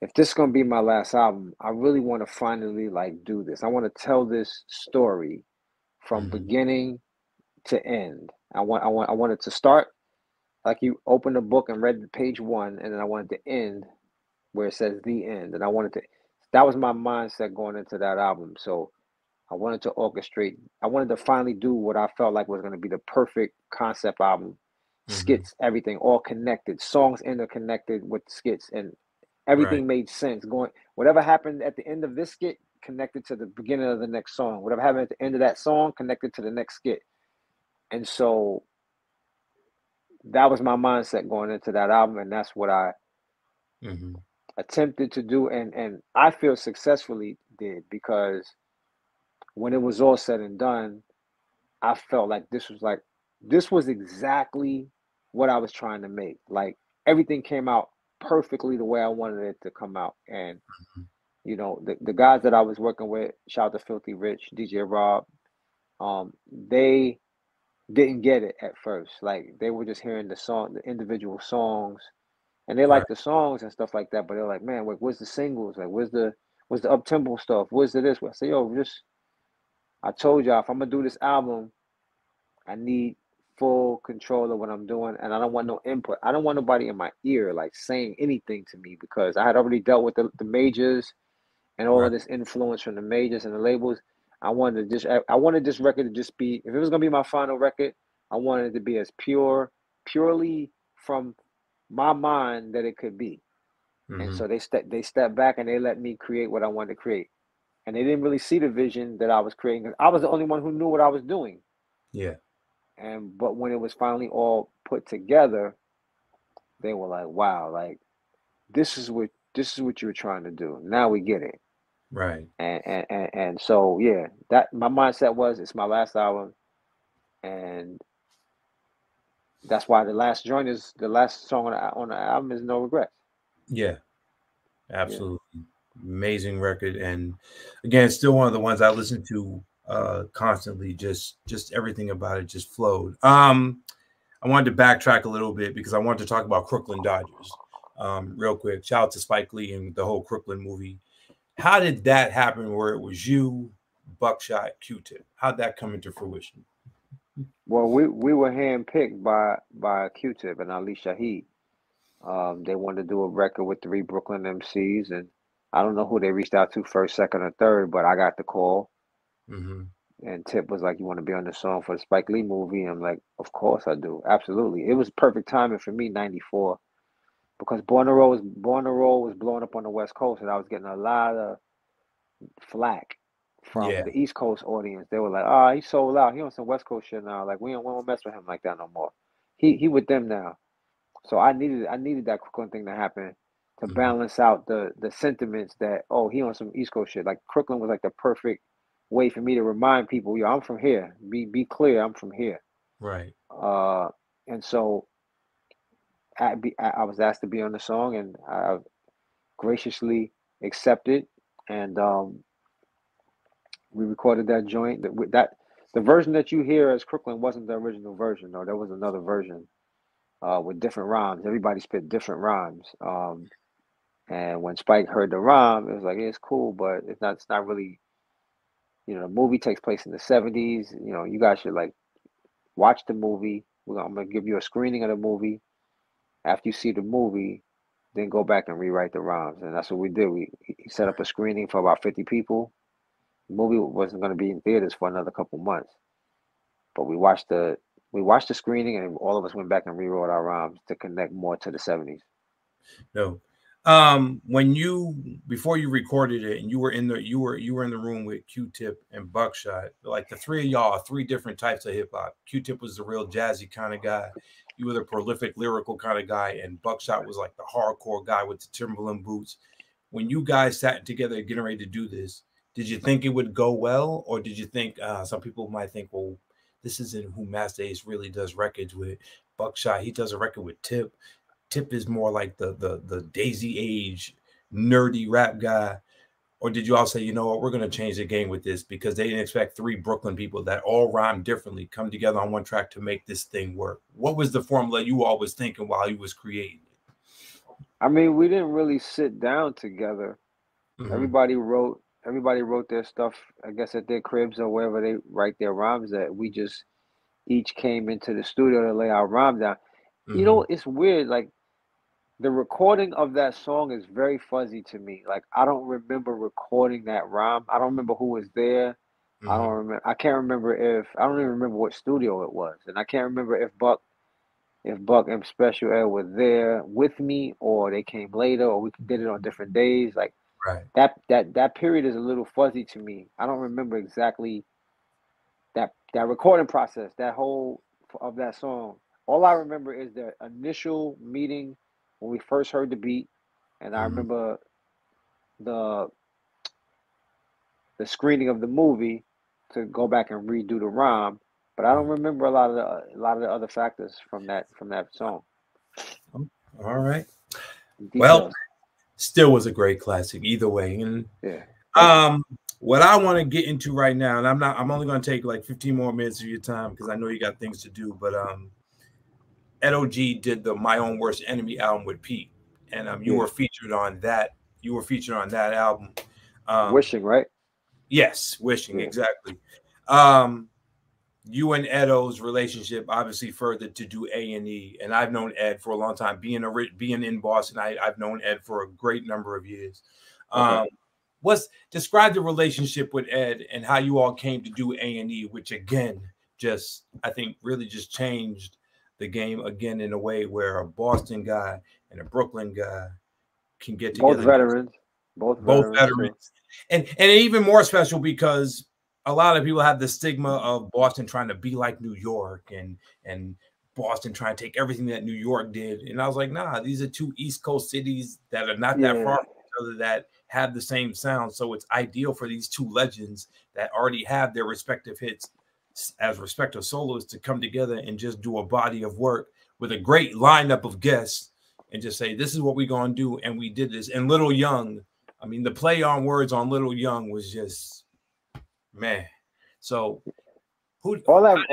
if this is gonna be my last album, I really want to finally like do this. I want to tell this story from Mm-hmm. beginning to end. I wanted to start like you opened the book and read the page one, and then I wanted to end where it says the end. And I wanted to that was my mindset going into that album. So I wanted to orchestrate, I wanted to finally do what I felt like was going to be the perfect concept album. Mm-hmm. Skits, everything, all connected, songs interconnected with skits, and Right. everything made sense. Going, whatever happened at the end of this skit connected to the beginning of the next song. Whatever happened at the end of that song connected to the next skit. And so that was my mindset going into that album, and that's what I Mm-hmm. attempted to do, and I feel successfully did, because when it was all said and done, I felt like this was exactly what I was trying to make. Like everything came out perfectly the way I wanted it to come out. And the guys that I was working with, shout out to Filthy Rich, DJ Rob, they didn't get it at first. Like they were just hearing the individual songs, and they Right. liked the songs and stuff like that. But they're like, man, like, where's the singles? Like, where's the up tempo stuff? Where's the this? I say, yo, just I told y'all if I'm gonna do this album, I need full control of what I'm doing, and I don't want no input. I don't want nobody in my ear like saying anything to me, because I had already dealt with the majors and all Right. of this influence from the majors and the labels. I wanted this record to just be, if it was gonna be my final record, I wanted it to be as purely from my mind that it could be. And Mm-hmm. so they stepped back and they let me create what I wanted to create. And they didn't really see the vision that I was creating, because I was the only one who knew what I was doing. Yeah. And but when it was finally all put together, they were like, "Wow, like this is what you were trying to do. Now we get it." Right. And so yeah, that my mindset was it's my last album, and that's why the last song on the album is No Regrets. Yeah. Yeah, Absolutely. Amazing record. And again, still one of the ones I listen to constantly. Just everything about it just flowed. I wanted to backtrack a little bit because I wanted to talk about Crooklyn Dodgers. Real quick. Shout out to Spike Lee and the whole Crooklyn movie. How did that happen where it was you, Buckshot, Q-Tip? How'd that come into fruition? well, we were handpicked by Q-Tip and Ali Shaheed. They wanted to do a record with three Brooklyn MCs, and I don't know who they reached out to first, second, or third, but I got the call. Mm-hmm. And Tip was like, "You want to be on the song for the Spike Lee movie?" And I'm like, "Of course I do, absolutely." It was perfect timing for me, '94, because Born to Roll was blowing up on the West Coast, and I was getting a lot of flack from Yeah. the East Coast audience. They were like, "Oh, he's sold out. He on some West Coast shit now. Like we don't mess with him like that no more. He with them now." So I needed that Crooklyn thing to happen to Mm-hmm. balance out the sentiments that, oh, he on some East Coast shit. Like Crooklyn was like the perfect way for me to remind people, yo, I'm from here. Be clear, I'm from here. Right. Uh, and so I was asked to be on the song, and I graciously accepted. And we recorded that joint. That The version that you hear as Crooklyn wasn't the original version, though. There was another version with different rhymes. Everybody spit different rhymes. And when Spike heard the rhyme, it was like, yeah, it's cool, but it's not really, you know, the movie takes place in the 70s. You know, you guys should like watch the movie. I'm gonna give you a screening of the movie. After you see the movie, then go back and rewrite the rhymes. And that's what we did. He set up a screening for about 50 people. The movie wasn't going to be in theaters for another couple months, but we watched the screening, and all of us went back and rewrote our rhymes to connect more to the 70s. No. When before you recorded it and you were in the room with Q-Tip and Buckshot, like the three of y'all are three different types of hip hop. Q-Tip was the real jazzy kind of guy. You were the prolific lyrical kind of guy, and Buckshot was like the hardcore guy with the Timberland boots. When you guys sat together getting ready to do this, did you think it would go well, or did you think some people might think, well, this isn't who Masta Ace really does records with? Buckshot, he does a record with Tip. Tip is more like the Daisy Age nerdy rap guy. Or did you all say, you know what, we're going to change the game with this, because they didn't expect three Brooklyn people that all rhyme differently come together on one track to make this thing work? What was the formula you all was thinking while you was creating it? I mean, we didn't really sit down together. Mm-hmm. Everybody wrote their stuff, I guess, at their cribs or wherever they write their rhymes at. We just each came into the studio to lay our rhyme down. Mm-hmm. You know, it's weird. Like, the recording of that song is very fuzzy to me. Like, I don't remember recording that rhyme. I don't remember who was there. Mm-hmm. I don't even remember what studio it was. And I can't remember if Buck and Special Ed were there with me, or they came later, or we did it on different days. Like, right. That period is a little fuzzy to me. I don't remember exactly that recording process, that whole of that song. All I remember is the initial meeting when we first heard the beat, and I remember the screening of the movie to go back and redo the rhyme. But I don't remember a lot of the other factors from that song. All right. Details. Well, still was a great classic either way. And yeah. What I want to get into right now, and I'm only going to take like 15 more minutes of your time because I know you got things to do, but Ed O.G. did the My Own Worst Enemy album with Pete, and you were featured on that. You were featured on that album. Wishing, right? Yes, Wishing, exactly. You and Edo's relationship obviously furthered to do A&E, and I've known Ed for a long time. Being in Boston, I've known Ed for a great number of years. Describe the relationship with Ed and how you all came to do A&E, which again, just I think really just changed the game again in a way where a Boston guy and a Brooklyn guy can get together. Both veterans. And even more special because a lot of people have the stigma of Boston trying to be like New York and Boston trying to take everything that New York did. And I was like, nah, these are two East Coast cities that are not that far from each other that have the same sound. So it's ideal for these two legends that already have their respective hits as respective soloists to come together and just do a body of work with a great lineup of guests and just say, this is what we're going to do. And we did this. And Little Young, I mean, the play on words on Little Young was just, man. So all that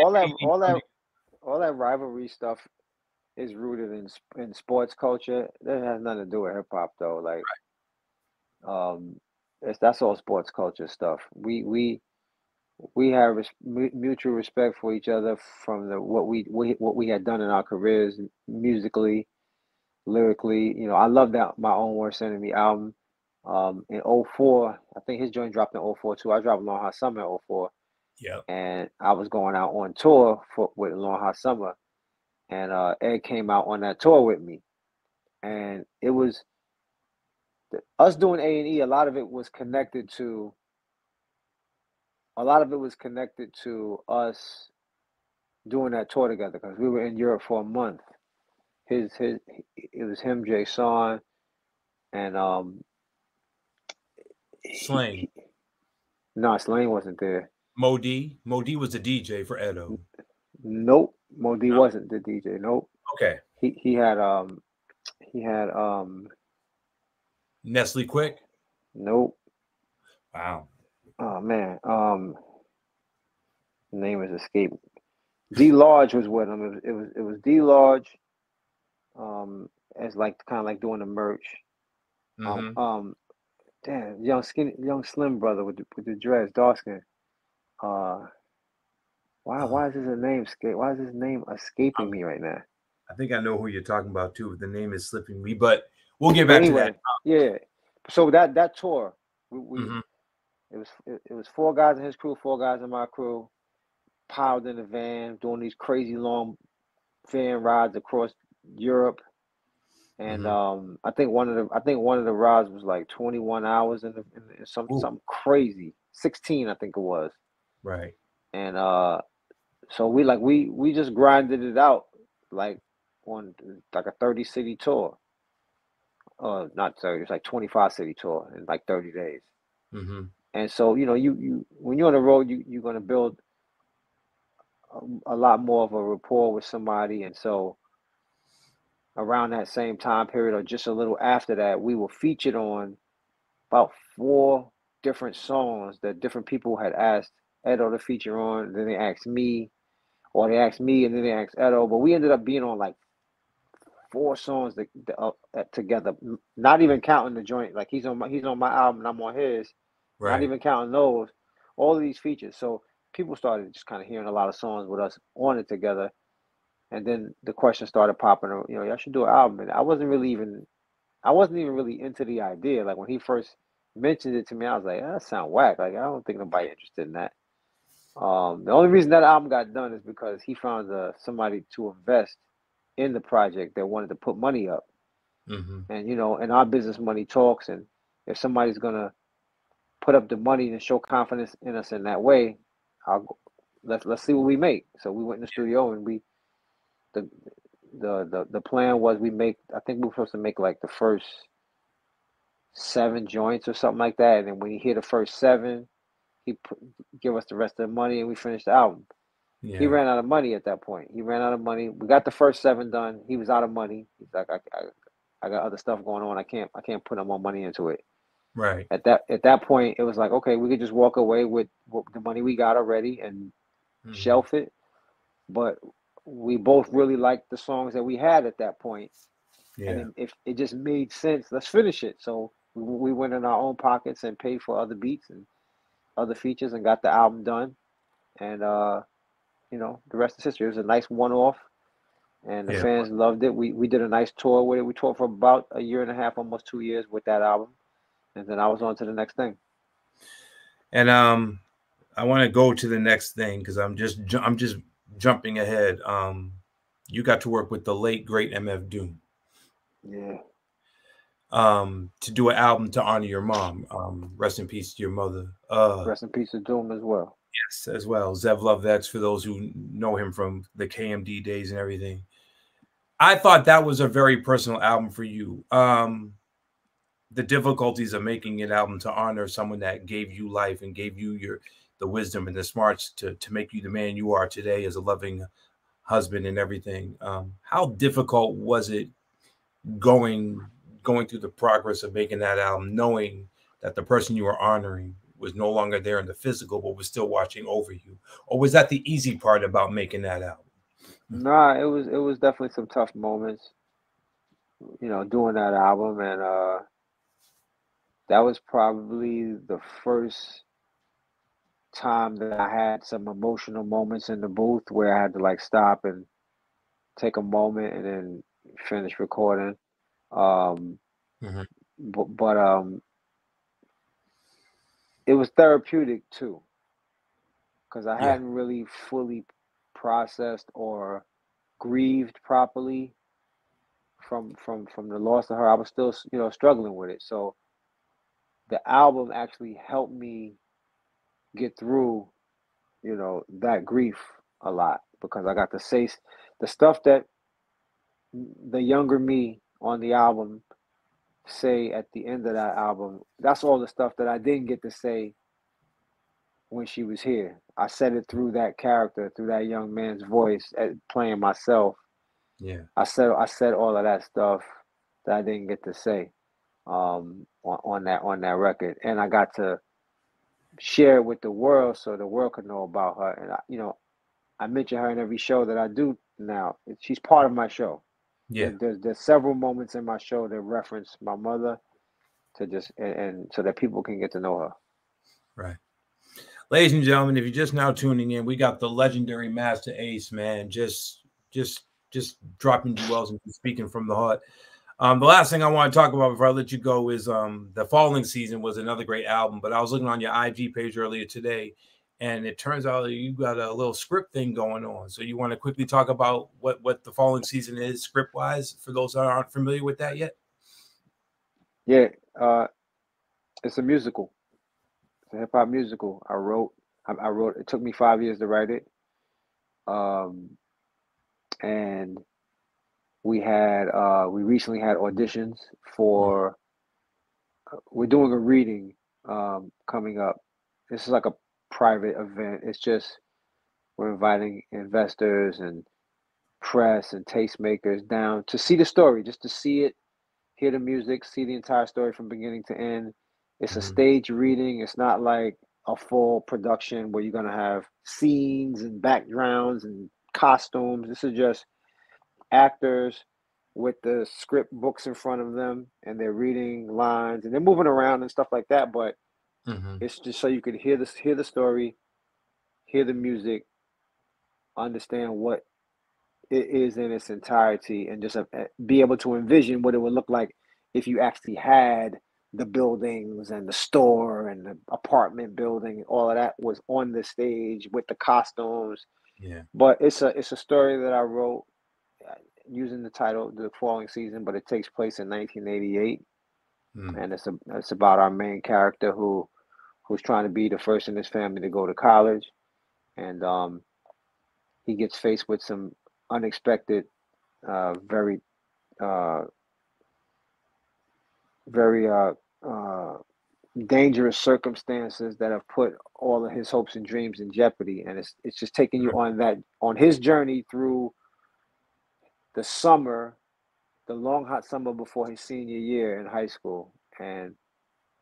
rivalry stuff is rooted in sports culture. That has nothing to do with hip hop, though. Like, that's all sports culture stuff. We have mutual respect for each other from what we had done in our careers, musically, lyrically. You know, I love that My Own Worst Enemy album. In 04, I think his joint dropped in 04 too. I dropped Long Hot Summer in 04. Yeah. And I was going out on tour with Long Hot Summer. And Ed came out on that tour with me. And it was us doing A&E, a lot of it was connected to us doing that tour together because we were in Europe for a month. It was him, Jay Sean, and Slang. No, Slang wasn't there. Mo D was the DJ for Edo. Nope, Mo D wasn't the DJ. Nope. Okay. He had Nestle Quick. Nope. Wow. Oh man. The name is escaping. D Large was with him. It was D Large, as like kind of like doing the merch. Damn, young slim brother with the dreads, dark skin. Why is his name Why is his name escaping me right now? I think I know who you're talking about too. The name is slipping me, but we'll get But back anyway, to that. yeah. So that tour, it was 4 guys in his crew, 4 guys in my crew, piled in the van, doing these crazy long van rides across Europe. And I think one of the rides was like 21 hours in something crazy. 16, I think it was. Right. And so we just grinded it out like on like a 30 city tour. Not 30, it's like 25 city tour in like 30 days. And so, you when you're on the road, you're going to build a lot more of a rapport with somebody. And so around that same time period or just a little after that, we were featured on about 4 different songs that different people had asked Edo to feature on. Then they asked me, or they asked me, and then they asked Edo. But we ended up being on like 4 songs together, not even counting the joint. Like he's on my album and I'm on his. Right. Not even counting those. All of these features. So people started just kind of hearing a lot of songs with us on it together. And then the question started popping, y'all should do an album. And I wasn't even really into the idea. Like when he first mentioned it to me, I was like, that sound whack. Like I don't think nobody interested in that. The only reason that album got done is because he found somebody to invest in the project that wanted to put money up. And and our business money talks. And if somebody's gonna put up the money and show confidence in us in that way, let's see what we make. So we went in the studio and the plan was I think we were supposed to make like the first 7 joints or something like that. And then when he hit the first 7, he give us the rest of the money and we finished the album. Yeah. He ran out of money at that point. He ran out of money. We got the first 7 done. He was out of money. He's like, I got other stuff going on. I can't put no more money into it. Right. At that point, it was like, okay, we could just walk away with the money we got already and shelf it. But we both really liked the songs that we had at that point. Yeah. And if it just made sense, let's finish it. So we went in our own pockets and paid for other beats and other features and got the album done. And the rest is history. It was a nice one-off, and the fans loved it. We did a nice tour with it. We toured for about a year and a half, almost 2 years with that album, and then I was on to the next thing. And I want to go to the next thing because I'm just jumping ahead. You got to work with the late great MF Doom. Yeah. To do an album to honor your mom. Rest in peace to your mother. Rest in peace to Doom as well. Yes, as well. Zev Love Vex, for those who know him from the KMD days and everything. I thought that was a very personal album for you. The difficulties of making an album to honor someone that gave you life and gave you the wisdom and the smarts to make you the man you are today as a loving husband and everything. How difficult was it going through the progress of making that album, knowing that the person you were honoring was no longer there in the physical, but was still watching over you? Or was that the easy part about making that album? Nah, it was definitely some tough moments, doing that album. And that was probably the first time that I had some emotional moments in the booth where I had to like stop and take a moment and then finish recording. But it was therapeutic too, because I hadn't really fully processed or grieved properly from the loss of her. I was still struggling with it. So the album actually helped me get through that grief a lot, because I got to say the stuff that the younger me on the album say at the end of that album. That's all the stuff that I didn't get to say when she was here. I said it through that character, through that young man's voice, playing myself. Yeah, I said all of that stuff that I didn't get to say on that record, and I got to share it with the world so the world can know about her. And I mention her in every show that I do now. She's part of my show. Yeah. There's several moments in my show that reference my mother to just and so that people can get to know her. Right. Ladies and gentlemen, if you're just now tuning in, we got the legendary Masta Ace, man. Just dropping jewels and speaking from the heart. The last thing I want to talk about before I let you go is the Falling Season was another great album. But I was looking on your IG page earlier today, and it turns out that you got a little script thing going on. So you want to quickly talk about what the Falling Season is script wise for those that aren't familiar with that yet? Yeah, it's a musical. It's a hip hop musical. I wrote. It took me 5 years to write it. And we recently had auditions for. We're doing a reading coming up. This is like a private event. It's just we're inviting investors and press and tastemakers down to see the story, just to see it, hear the music, see the entire story from beginning to end. It's a stage reading. It's not like a full production where you're going to have scenes and backgrounds and costumes. This is just actors with the script books in front of them, and they're reading lines and they're moving around and stuff like that. But it's just so you could hear the story, hear the music, understand what it is in its entirety, and just be able to envision what it would look like if you actually had the buildings and the store and the apartment building, all of that was on the stage with the costumes. Yeah. But it's a story that I wrote using the title The Falling Season, but it takes place in 1988. And it's about our main character who's trying to be the first in his family to go to college. And he gets faced with some unexpected, very dangerous circumstances that have put all of his hopes and dreams in jeopardy. And it's just taking you on his journey through the summer, the long hot summer before his senior year in high school, and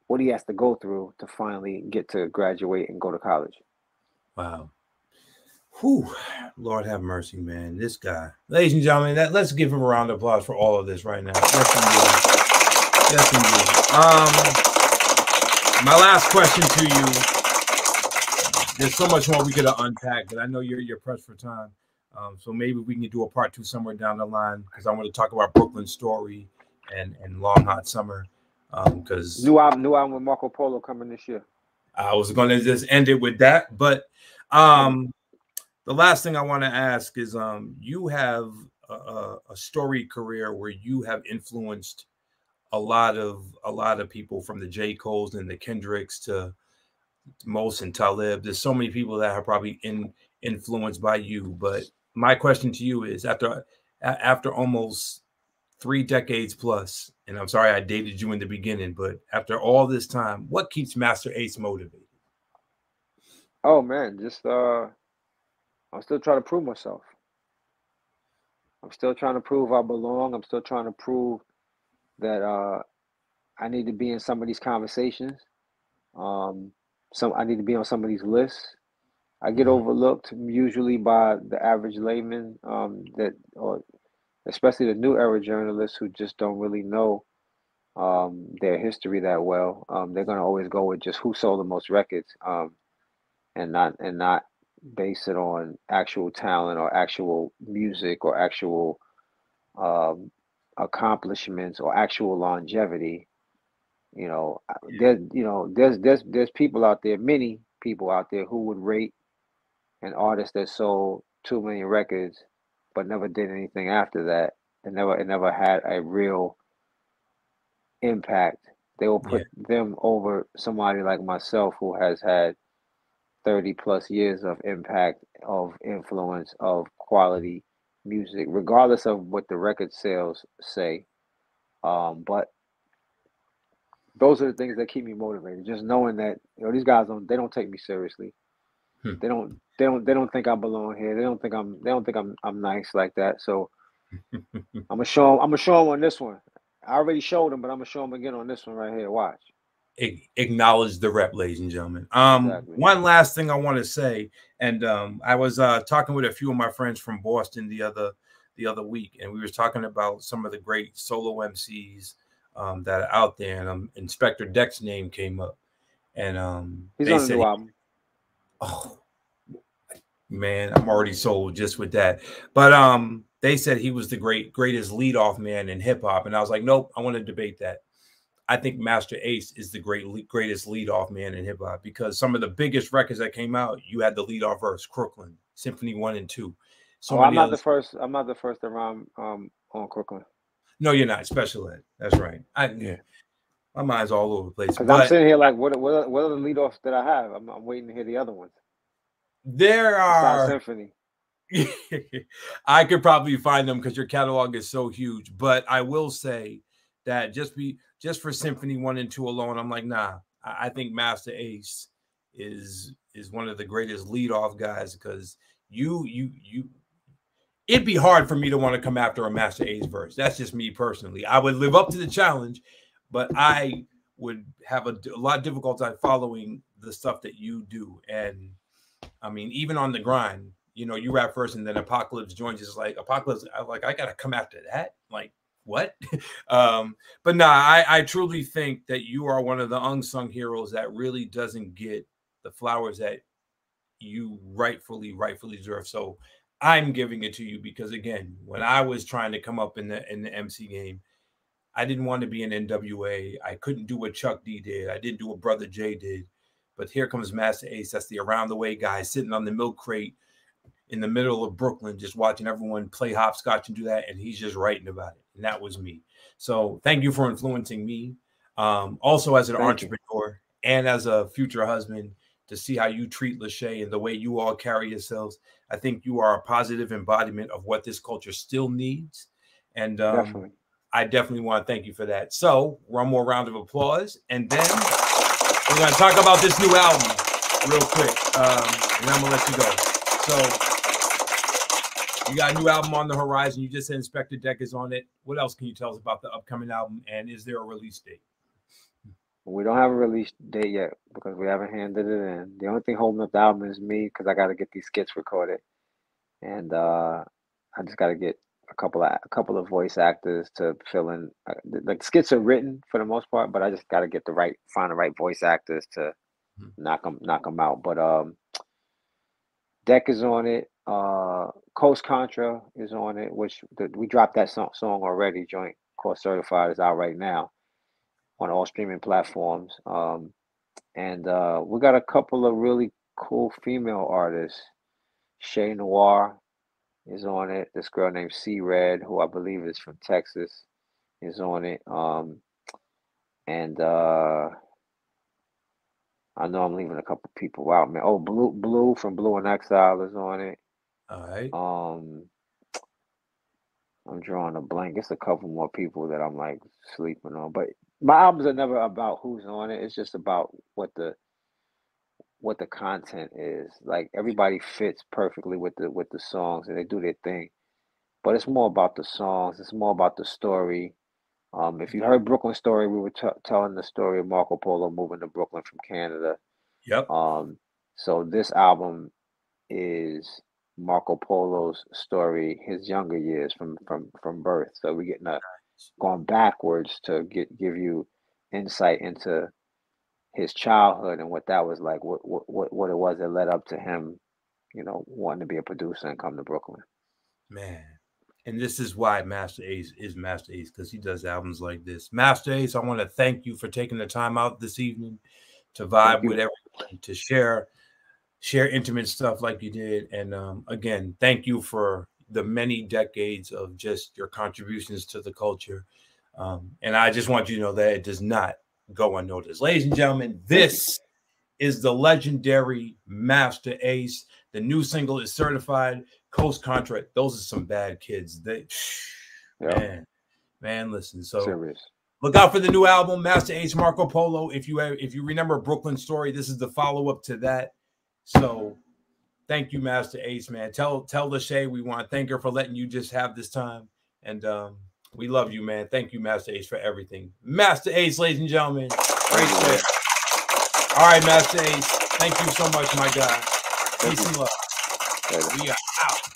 what he has to go through to finally get to graduate and go to college. Wow. Whew. Lord have mercy, man. This guy. Ladies and gentlemen, let's give him a round of applause for all of this right now. Yes, indeed. Yes, indeed. My last question to you. There's so much more we could have unpacked, but I know you're pressed for time. So maybe we can do a part 2 somewhere down the line, because I want to talk about Brooklyn Story and Long Hot Summer. Because new album with Marco Polo coming this year. I was going to just end it with that, but the last thing I want to ask is, you have a story career where you have influenced a lot of people, from the J. Coles and the Kendricks to Mos and Talib. There's so many people that are probably influenced by you. But my question to you is, after almost 3 decades plus, and I'm sorry I dated you in the beginning, but after all this time, what keeps Masta Ace motivated? Oh man, just I'm still trying to prove myself. I'm still trying to prove I belong. I'm still trying to prove that I need to be in some of these conversations. I need to be on some of these lists. I get overlooked usually by the average layman, or especially the new era journalists who just don't really know their history that well. They're gonna always go with just who sold the most records, and not base it on actual talent or actual music or actual accomplishments or actual longevity. There's people out there, many people out there, who would rate an artist that sold 2 million records but never did anything after that. It never had a real impact. They will put them over somebody like myself, who has had 30 plus years of impact, of influence, of quality music, regardless of what the record sales say. But those are the things that keep me motivated. Just knowing that these guys don't take me seriously. They don't think I belong here. They don't think I'm nice like that. So I'm gonna show them on this one. I already showed them, but I'm gonna show them again on this one right here. Watch. acknowledge the rep, ladies and gentlemen. Exactly. One last thing I want to say, and I was talking with a few of my friends from Boston the other week, and we were talking about some of the great solo MCs that are out there, and Inspector Deck's name came up, and He's they on a said, new album. "Oh man, I'm already sold just with that." But they said he was the greatest leadoff man in hip hop, and I was like, nope, I want to debate that. I think Masta Ace is the greatest leadoff man in hip hop, because some of the biggest records that came out, you had the leadoff verse, Crooklyn, Symphony 1 and 2. So I'm many not others. the first. I'm not the first around on Crooklyn. No, you're not. Special ed. That's right. Yeah. My mind's all over the place. Because I'm sitting here like, what are the leadoffs that I have? I'm waiting to hear the other ones. There are Symphony. I could probably find them because your catalog is so huge. But I will say that just for Symphony 1 and 2 alone, I'm like, nah. I think Masta Ace is one of the greatest leadoff guys, because it'd be hard for me to want to come after a Masta Ace verse. That's just me personally. I would live up to the challenge, but I would have a lot of difficulty following the stuff that you do. And I mean, even on the grind, you know, you rap first and then Apocalypse joins. Is like Apocalypse. I'm like, I gotta come after that. Like, what? But nah, I truly think that you are one of the unsung heroes that really doesn't get the flowers that you rightfully deserve. So I'm giving it to you, because again, when I was trying to come up in the MC game, I didn't want to be an NWA. I couldn't do what Chuck D did. I didn't do what Brother J did. But here comes Masta Ace. That's the around the way guy sitting on the milk crate in the middle of Brooklyn, just watching everyone play hopscotch and do that. And he's just writing about it. And that was me. So thank you for influencing me. Also as an entrepreneur and as a future husband, to see how you treat Lachey and the way you all carry yourselves. I think you are a positive embodiment of what this culture still needs. And I definitely want to thank you for that. So one more round of applause. And then we're going to talk about this new album real quick. And I'm going to let you go. So you got a new album on the horizon. You just said Inspector Deck is on it. What else can you tell us about the upcoming album? And is there a release date? We don't have a release date yet because we haven't handed it in. The only thing holding up the album is me, because I got to get these skits recorded. And I just got to get a couple of voice actors to fill in. Like, skits are written for the most part, but I just got to find the right voice actors to knock them out. But Deck is on it. Coast Contra is on it, which we dropped that song already. Joint Court Certified is out right now on all streaming platforms. And we got a couple of really cool female artists. Shay Noir is on it. This girl named C Red, who I believe is from Texas, is on it. And I know I'm leaving a couple people out, man. Oh, Blue from Blue and Exile is on it. All right. I'm drawing a blank. It's a couple more people that I'm like sleeping on. But my albums are never about who's on it. It's just about what the content is. Like, everybody fits perfectly with the songs, and they do their thing. But it's more about the songs. It's more about the story. If you heard Brooklyn Story, we were telling the story of Marco Polo moving to Brooklyn from Canada. Yep. So this album is Marco Polo's story, his younger years from birth. So we're getting going backwards to give you insight into his childhood and what that was like, what it was that led up to him, you know, wanting to be a producer and come to Brooklyn. Man. And this is why Masta Ace is Masta Ace, because he does albums like this. Masta Ace, I want to thank you for taking the time out this evening to vibe with everyone, to share intimate stuff like you did. And again, thank you for the many decades of just your contributions to the culture. And I just want you to know that it does not go unnoticed. Ladies and gentlemen, this is the legendary Masta Ace. The new single is Certified. Coast Contra. Those are some bad kids. Man, listen. So serious. Look out for the new album, Masta Ace, Marco Polo. If you remember Brooklyn Story, this is the follow-up to that. So thank you, Masta Ace, man. Tell Lachey we want to thank her for letting you just have this time. And We love you, man. Thank you, Masta Ace, for everything. Masta Ace, ladies and gentlemen. Great shit. All right, Masta Ace. Thank you so much, my guy. Peace and love. We are out.